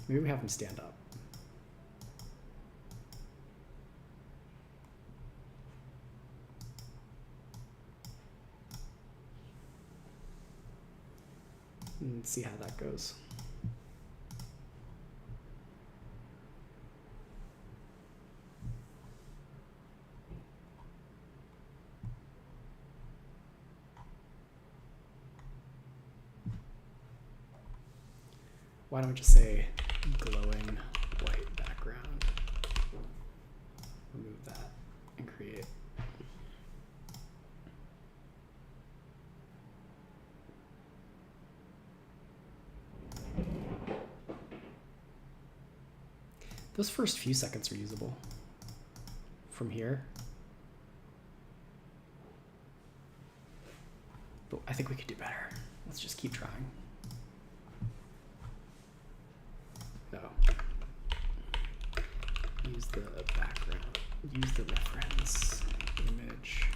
Maybe we have him stand up. And see how that goes. Why don't we just say glowing white background? Remove that and create. Those first few seconds are usable. From here. But I think we could do better. Let's just keep trying. Use the background. Use the reference image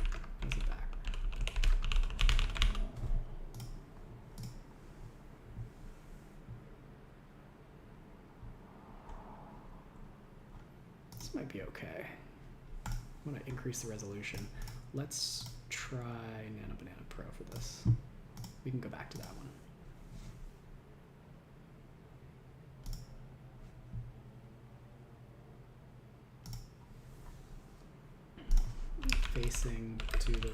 as a background. This might be okay. I'm gonna increase the resolution. Let's try Nano Banana Pro for this. We can go back to that one. Facing to the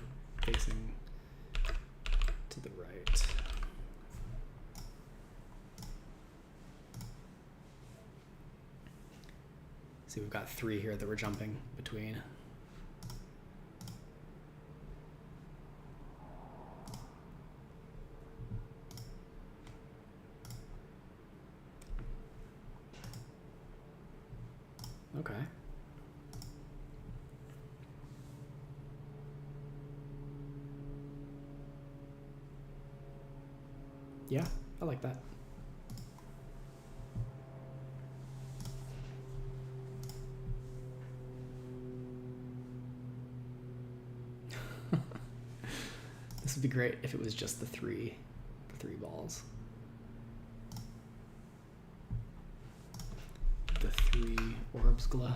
right. See, we've got 3 here that we're jumping between. Okay. Yeah, I like that. This would be great if it was just the three balls. The 3 orbs glow.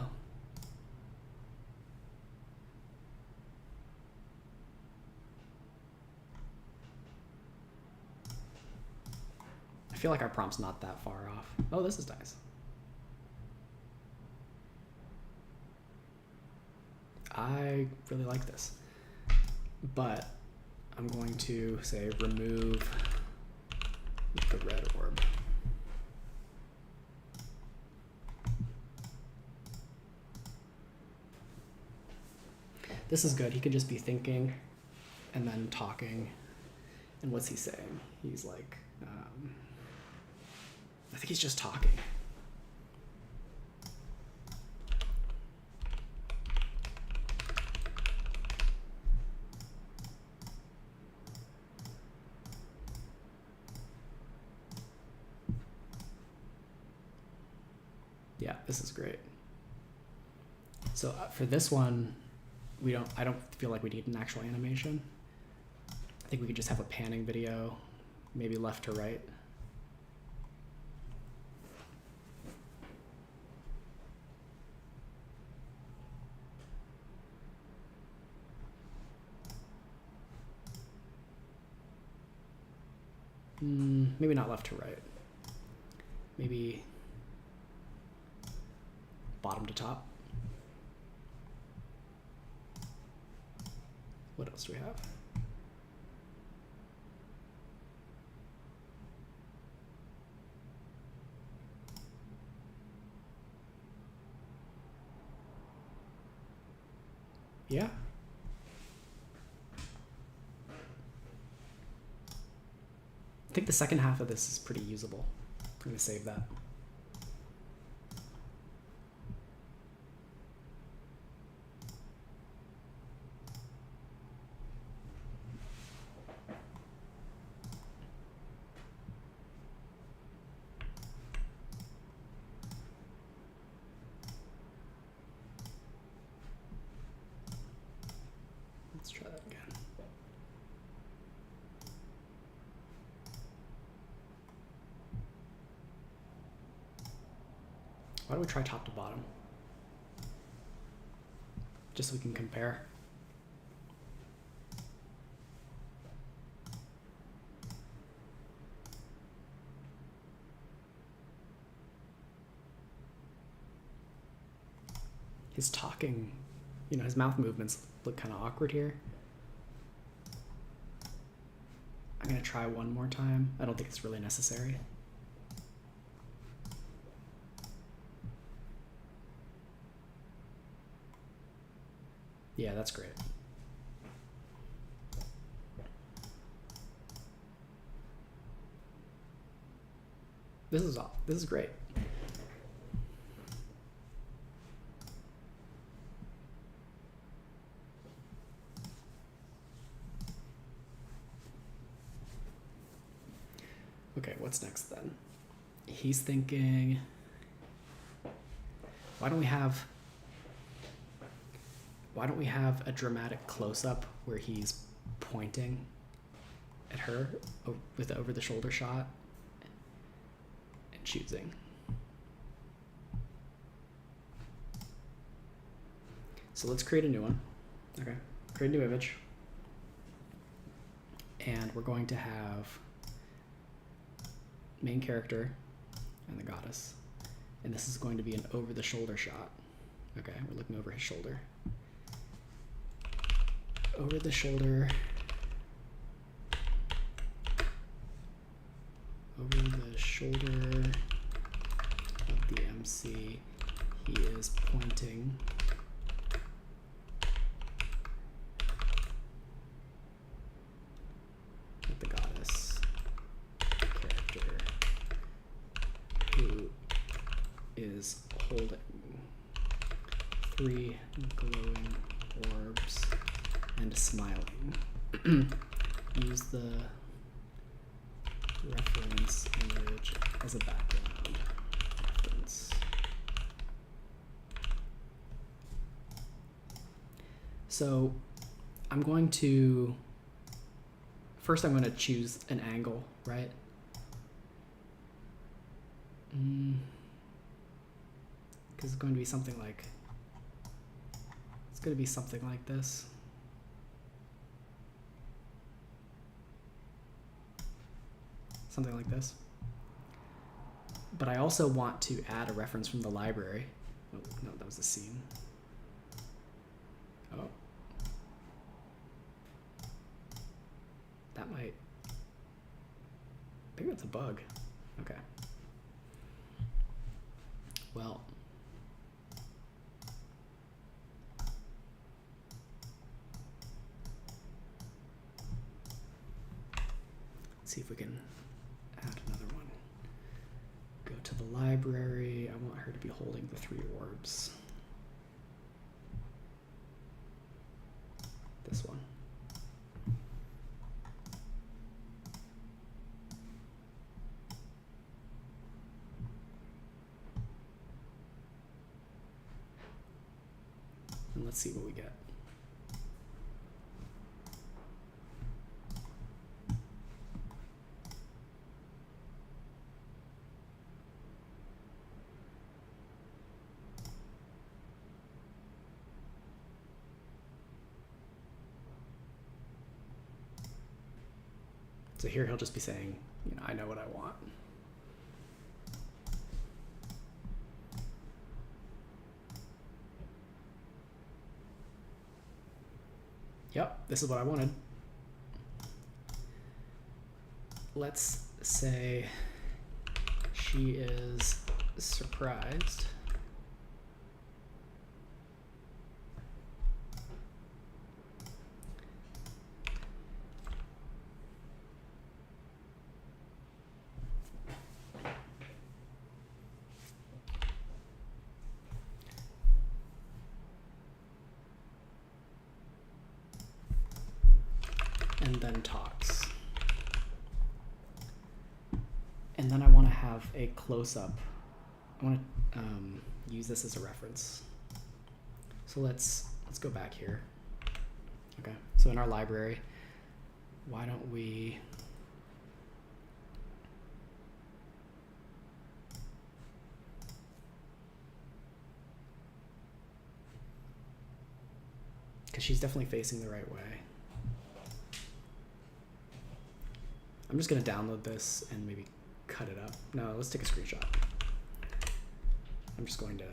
I feel like our prompt's not that far off. Oh, this is nice. I really like this. But I'm going to say remove the red orb. This is good. He could just be thinking and then talking. And what's he saying? He's like, I think he's just talking. Yeah, this is great. So for this one, I don't feel like we need an actual animation. I think we could just have a panning video, maybe left to right. Maybe not left to right. Maybe bottom to top. What else do we have? Yeah. I think the second half of this is pretty usable. I'm going to save that. Let's try that again. Why don't we try top to bottom? Just so we can compare. His talking, his mouth movements look kind of awkward here. I'm gonna try one more time. I don't think it's really necessary. Yeah, that's great. This is great. Okay, what's next then? He's thinking, why don't we have a dramatic close-up where he's pointing at her with the over-the-shoulder shot and choosing. So let's create a new one. Okay, create a new image. And we're going to have main character and the goddess. And this is going to be an over-the-shoulder shot. Okay, we're looking over his shoulder. Over the shoulder. Over the shoulder of the MC, he is pointing at the goddess character, who is holding 3 glowing orbs and smiling. Use the reference image as a background. Reference. So I'm going to, first I'm going to choose an angle, right? Because it's going to be something like, it's going to be something like this. Something like this. But I also want to add a reference from the library. Oh, no, that was the scene. Oh. That might, I think that's a bug. Okay. Well. Let's see if we can add another one. Go to the library. I want her to be holding the 3 orbs. This one. And let's see what we get. So here he'll just be saying, you know, I know what I want. Yep, this is what I wanted. Let's say she is surprised. And then talks. And then I want to have a close-up. I want to use this as a reference. So let's go back here. Okay, so in our library, why don't we because she's definitely facing the right way. I'm just going to download this and maybe cut it up. No, let's take a screenshot. I'm just going to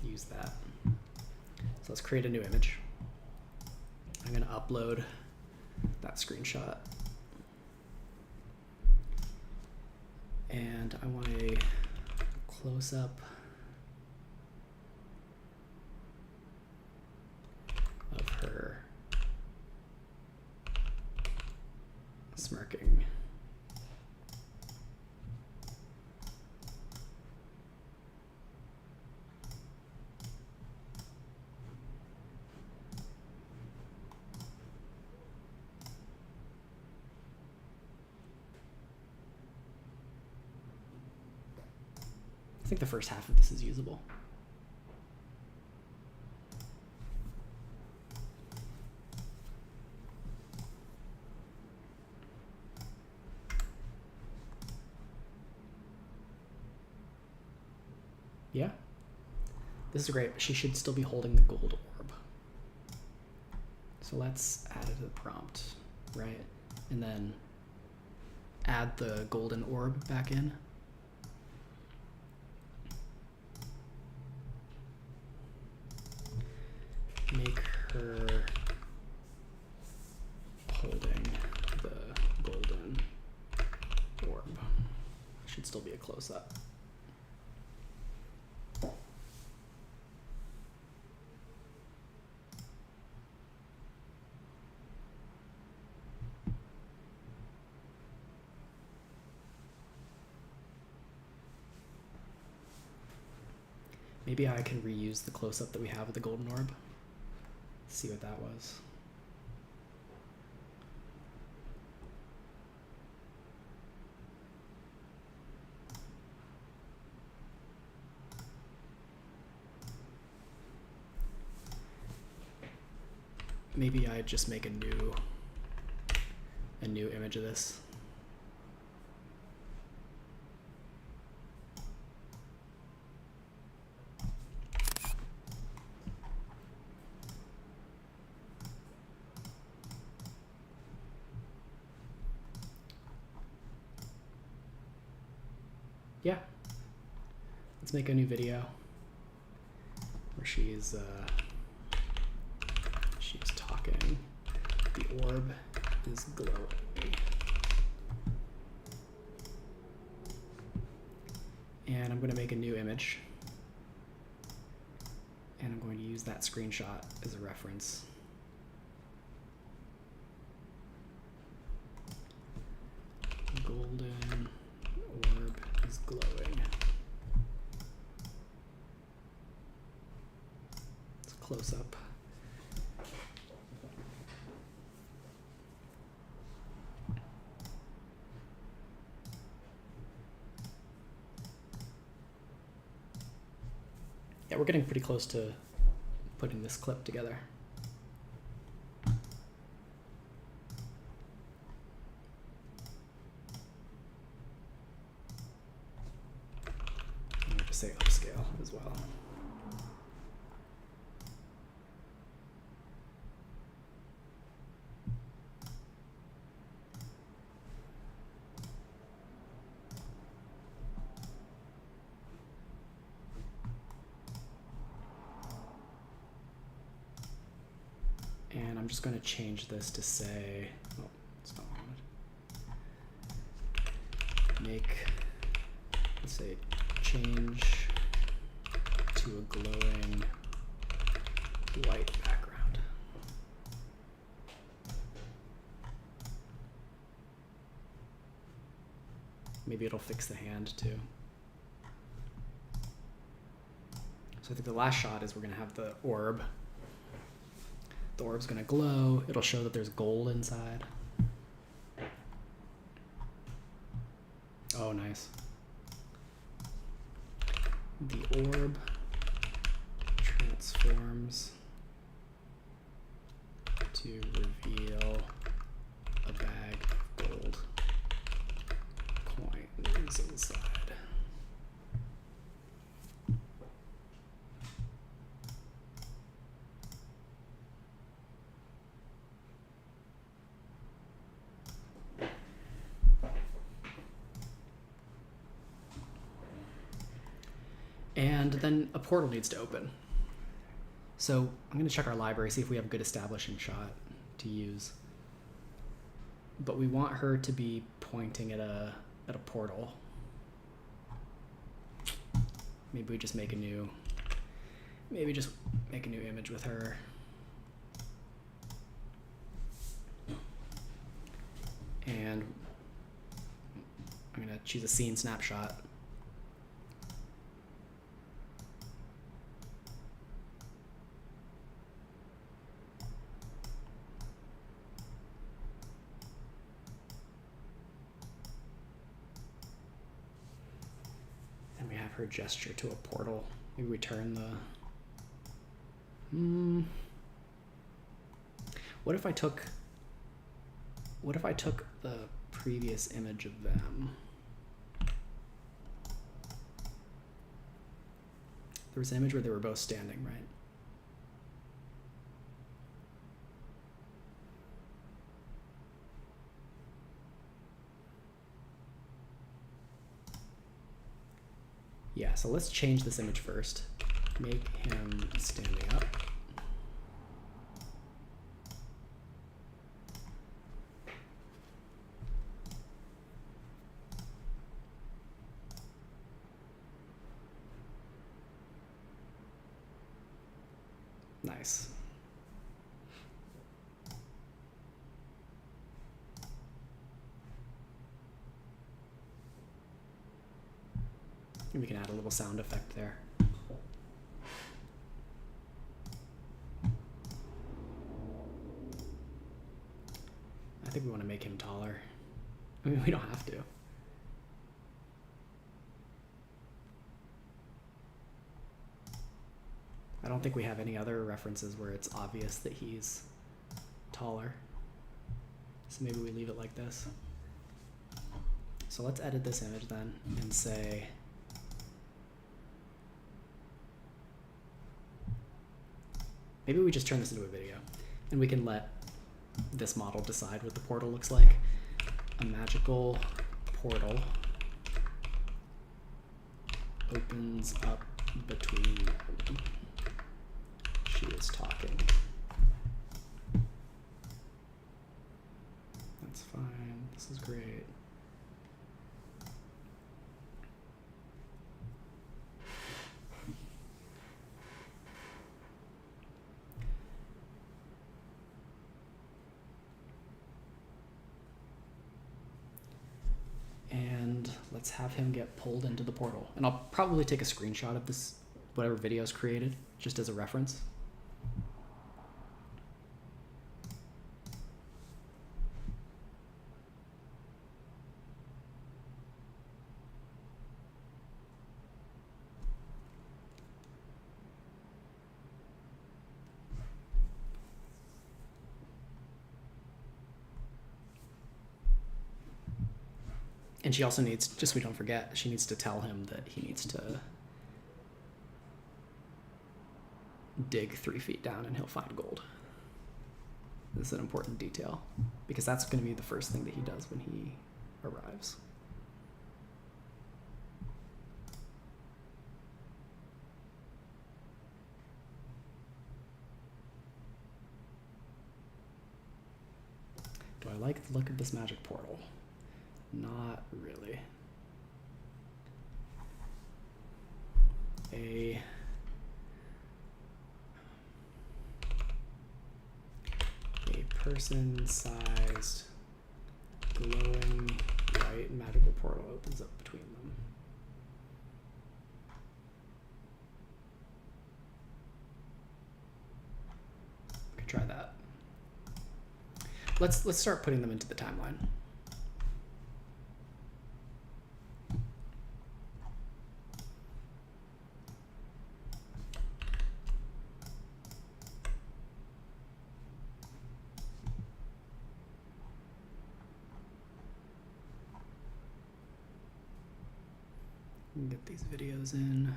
use that. So let's create a new image. I'm going to upload that screenshot. And I want a close-up of her smirking. I think the first half of this is usable. Yeah, this is great, but she should still be holding the gold orb. So let's add it to the prompt, right? And then add the golden orb back in. Make her holding the golden orb. Should still be a close-up. Maybe I can reuse the close-up that we have of the golden orb. see what that was. Maybe I just make a new image of this. Yeah. Let's make a new video where she's talking. The orb is glowing. And I'm going to make a new image. And I'm going to use that screenshot as a reference. Golden orb is glowing. It's close up. Yeah, we're getting pretty close to putting this clip together. I have to say upscale as well. And I'm just going to change this to say, oh, it's not wanted. Make, let's say, change to a glowing white background. Maybe it'll fix the hand too. So I think the last shot is we're going to have the orb. The orb's gonna glow. It'll show that there's gold inside. Oh, nice. The orb transforms to reveal a bag of gold coins inside. And then a portal needs to open. So I'm going to check our library, see if we have a good establishing shot to use. But we want her to be pointing at a portal. Maybe we just make a new image with her. And I'm going to choose a scene snapshot. Her gesture to a portal. Maybe we turn the what if I took the previous image of them? There was an image where they were both standing, right? Yeah, so let's change this image first. Make him standing up. Nice. And we can add a little sound effect there. think we want to make him taller. I mean, we don't have to. I don't think we have any other references where it's obvious that he's taller. So maybe we leave it like this. So let's edit this image then and say maybe we just turn this into a video and we can let this model decide what the portal looks like. A magical portal opens up between them. She is talking. That's fine. This is great. And let's have him get pulled into the portal. And I'll probably take a screenshot of this, whatever video is created, just as a reference. And she also needs, just so we don't forget, she needs to tell him that he needs to dig 3 feet down and he'll find gold. This is an important detail because that's going to be the first thing that he does when he arrives. Do I like the look of this magic portal? Not really. A person-sized glowing white magical portal opens up between them. We could try that. Let's start putting them into the timeline. Get these videos in.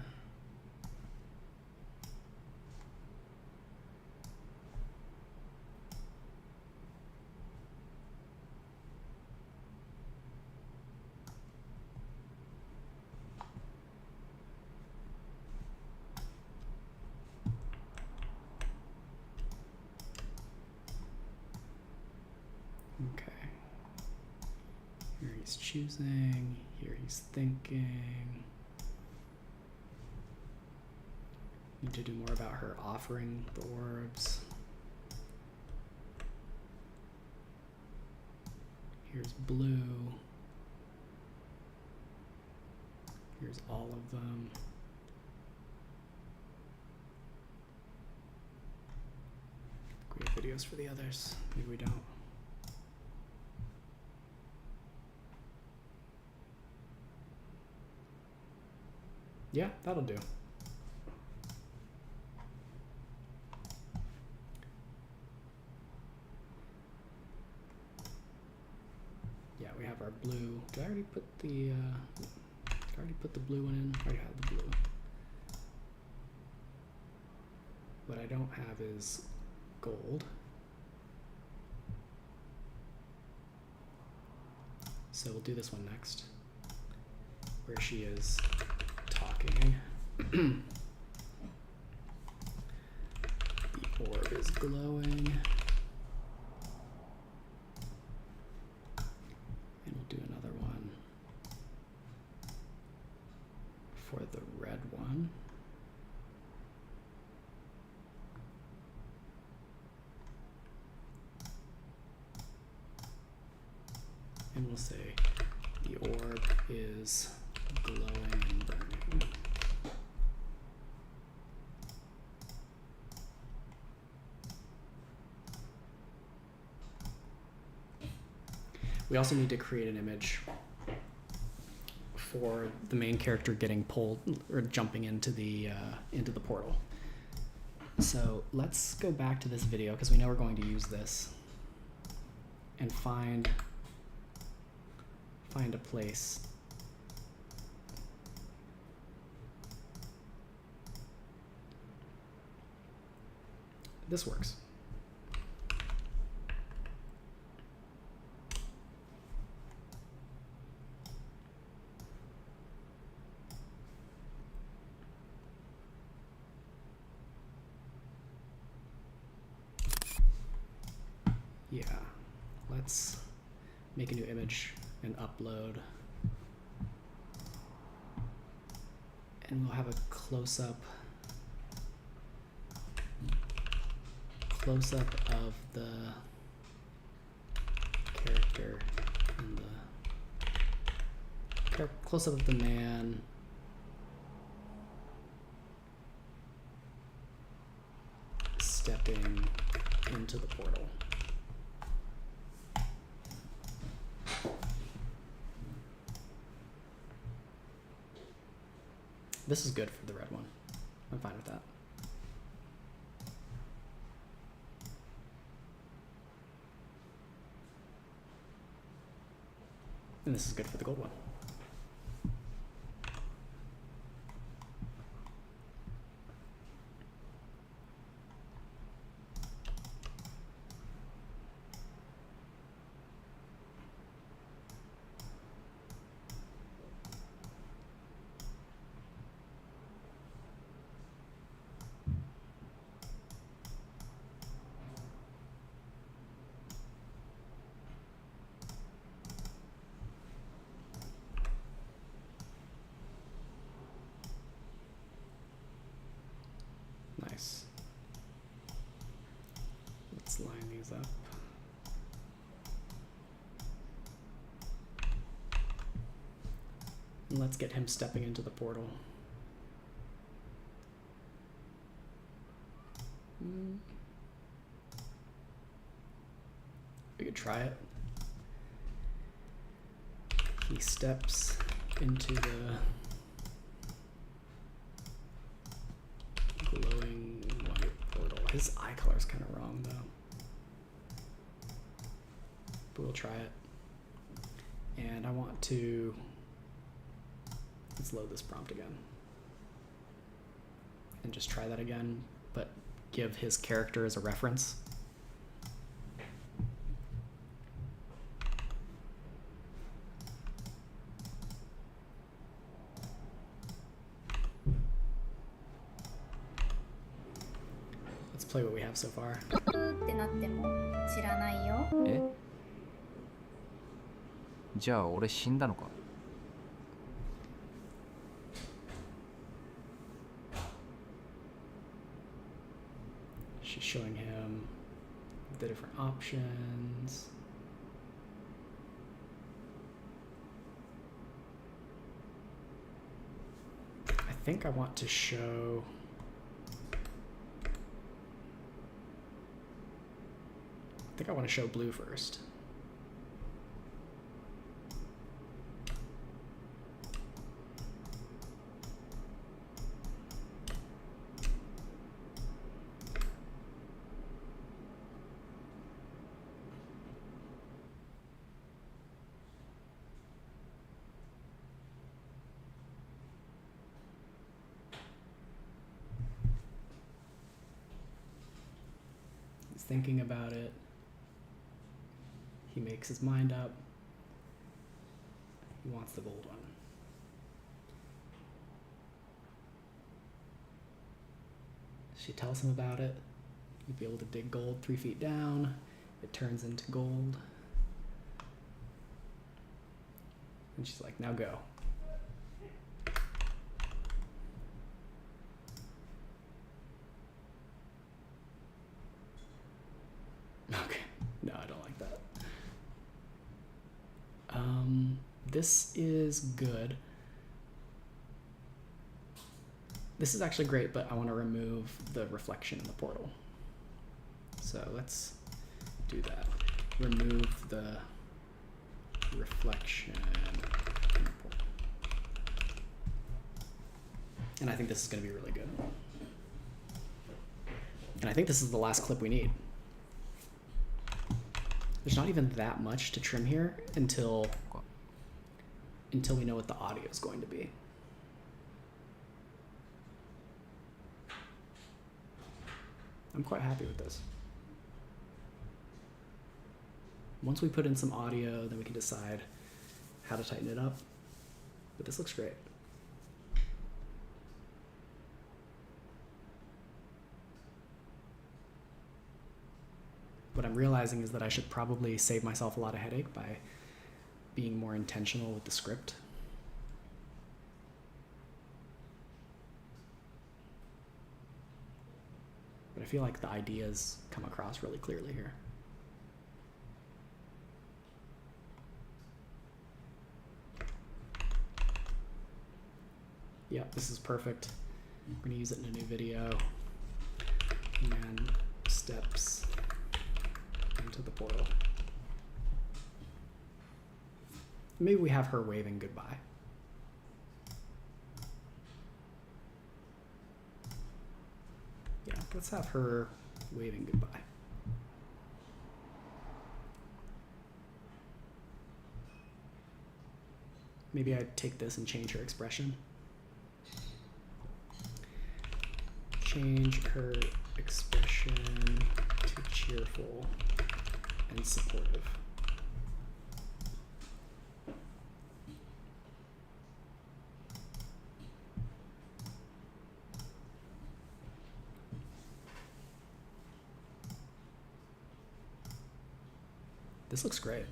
Okay. Here he's choosing, here he's thinking. Need to do more about her offering the orbs. Here's blue. Here's all of them. We have videos for the others. Maybe we don't. Yeah, that'll do. Yeah, we have our blue. Did I already put the blue one in? I already have the blue. What I don't have is gold. So we'll do this one next, where she is talking. The orb is glowing. And we'll do another one for the red one. And we'll say the orb is glowing and burning. We also need to create an image for the main character getting pulled or jumping into the portal. So let's go back to this video because we know we're going to use this, and find a place. This works. Yeah, let's make a new image and upload. And we'll have a close-up of the character and the close-up of the man. Stepping into the portal. This is good for the red one. I'm fine with that. And this is good for the gold one. Nice. Let's line these up. And let's get him stepping into the portal. We could try it. He steps into the glowing white portal. His eye color is kind of wrong though. But we'll try it. And I want to, let's load this prompt again. And just try that again, but give his character as a reference. Play what we have so far. ってなっても知らないよ。え？じゃあ俺死んだのか？ She's showing him the different options. I think I want to show I want to show blue first. He's thinking about it. He makes his mind up. He wants the gold one. She tells him about it. You'd be able to dig gold 3 feet down. It turns into gold. And she's like, now go. Okay, no, I don't like that. This is good. This is actually great, but I want to remove the reflection in the portal. So let's do that. Remove the reflection. And I think this is going to be really good. And I think this is the last clip we need. There's not even that much to trim here until we know what the audio is going to be. I'm quite happy with this. Once we put in some audio, then we can decide how to tighten it up. But this looks great. What I'm realizing is that I should probably save myself a lot of headache by being more intentional with the script. But I feel like the ideas come across really clearly here. Yeah, this is perfect. We're gonna use it in a new video. Man steps into the portal. Maybe we have her waving goodbye. Yeah, let's have her waving goodbye. Maybe I'd take this and change her expression. Change her expression to cheerful and supportive. This looks great.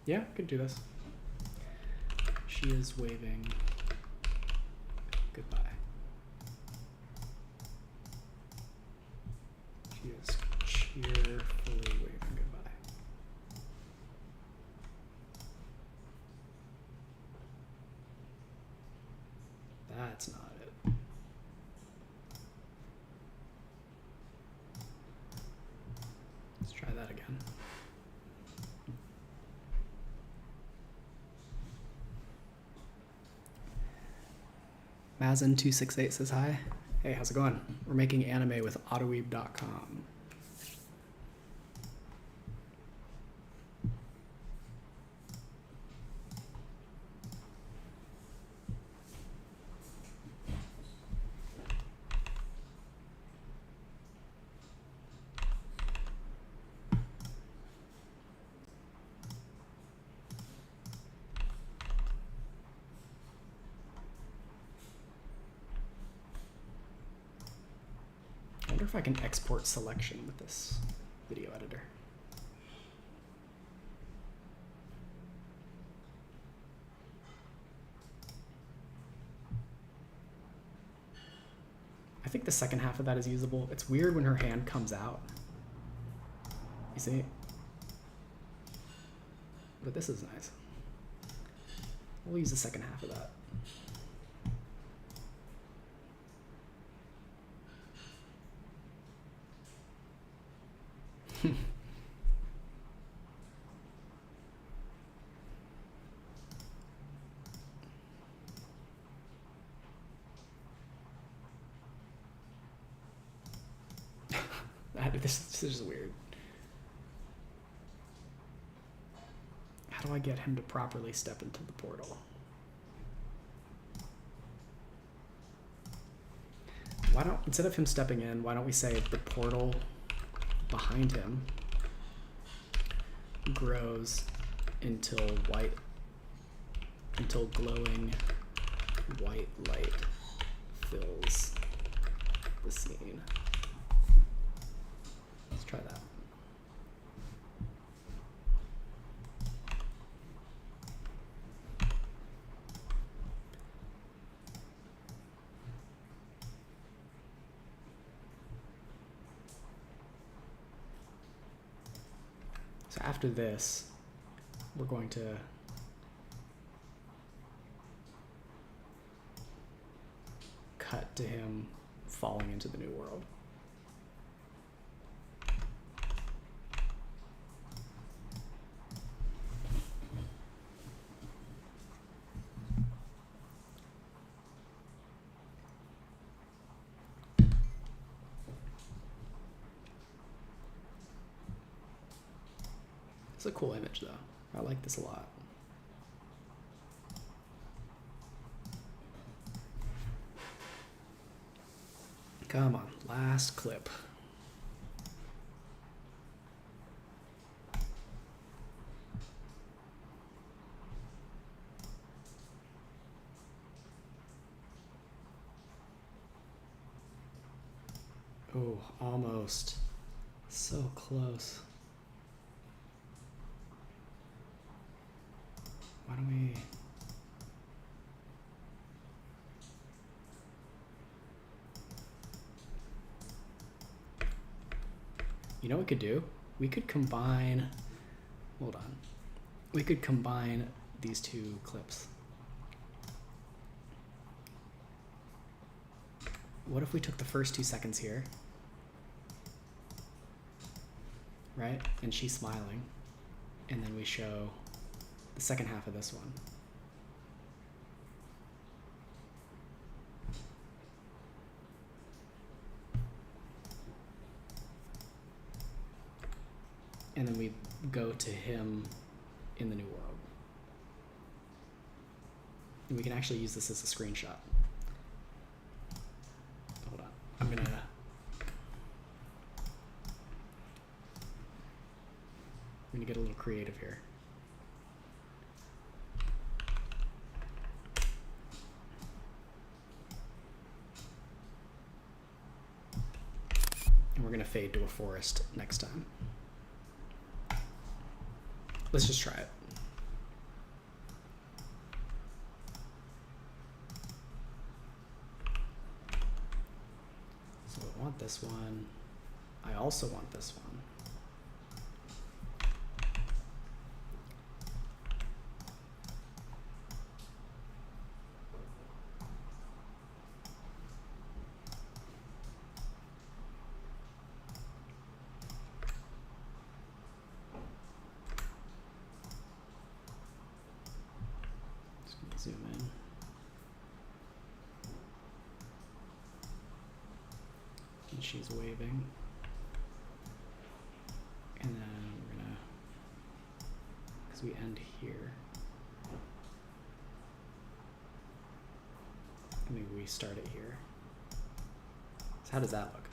Yeah, could do this. She is waving goodbye. She is cheerfully waving goodbye. That's not it. Let's try that again. Mazin268 says hi. Hey, how's it going? We're making anime with AutoWeeb.com. I wonder if I can export selection with this video editor. I think the second half of that is usable. It's weird when her hand comes out. You see? But this is nice. We'll use the second half of that. This is weird. How do I get him to properly step into the portal? Why don't, instead of him stepping in, why don't we say the portal behind him grows until glowing white light fills the scene. Let's try that. So So after this, we're going to cut to him falling into the new world. It's a cool image though. I like this a lot. Come on, last clip. Oh, almost. So close. Why don't we... You know what we could do? We could combine... Hold on. We could combine these two clips. What if we took the first 2 seconds here? Right? And she's smiling. And then we show the second half of this one. And then we go to him in the new world. And we can actually use this as a screenshot. Hold on. I'm gonna get a little creative here. And we're gonna fade to a forest next time. Let's just try it. So I want this one. I also want this one. Zoom in. And she's waving. And then we're gonna, because we end here. Maybe we start it here. So how does that look?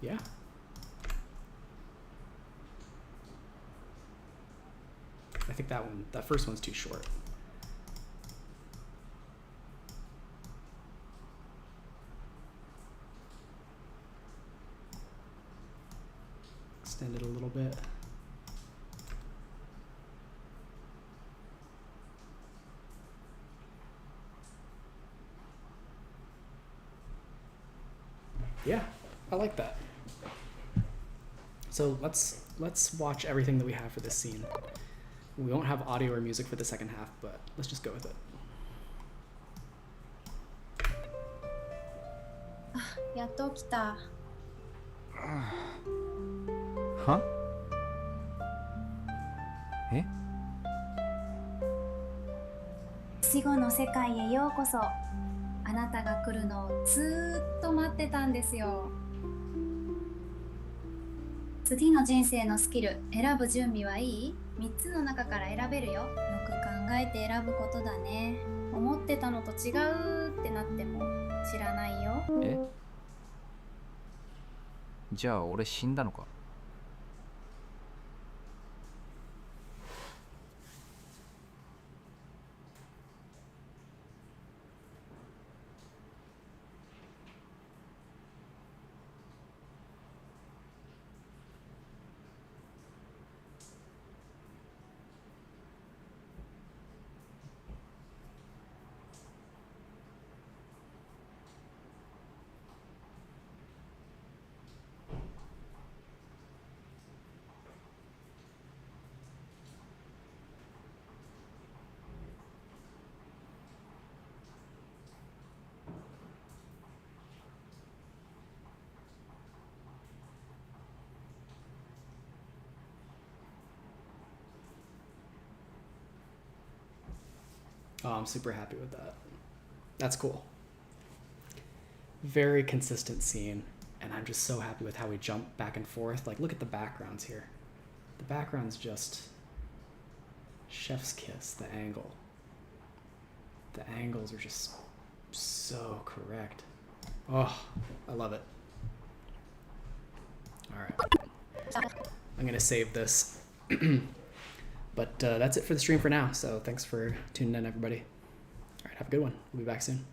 Yeah. I think that first one's too short. Extend it a little bit. Yeah, I like that. So let's watch everything that we have for this scene. We won't have audio or music for the second half, but let's just go with it. やっと起きた。は？え？死後の世界へようこそ。あなたが来るのをずーっと待ってたんですよ。次の人生のスキル選ぶ準備はいい？ 3つの中から選べるよ。よく考えて選ぶことだね。思ってたのと違うってなっても知らないよ。え？じゃあ俺死んだのか？ Oh, I'm super happy with that. That's cool. Very consistent scene, and I'm just so happy with how we jump back and forth. Like, look at the backgrounds here. The background's just chef's kiss, the angle. The angles are just so correct. Oh, I love it. All right. I'm gonna save this. But that's it for the stream for now. So thanks for tuning in, everybody. All right, have a good one. We'll be back soon.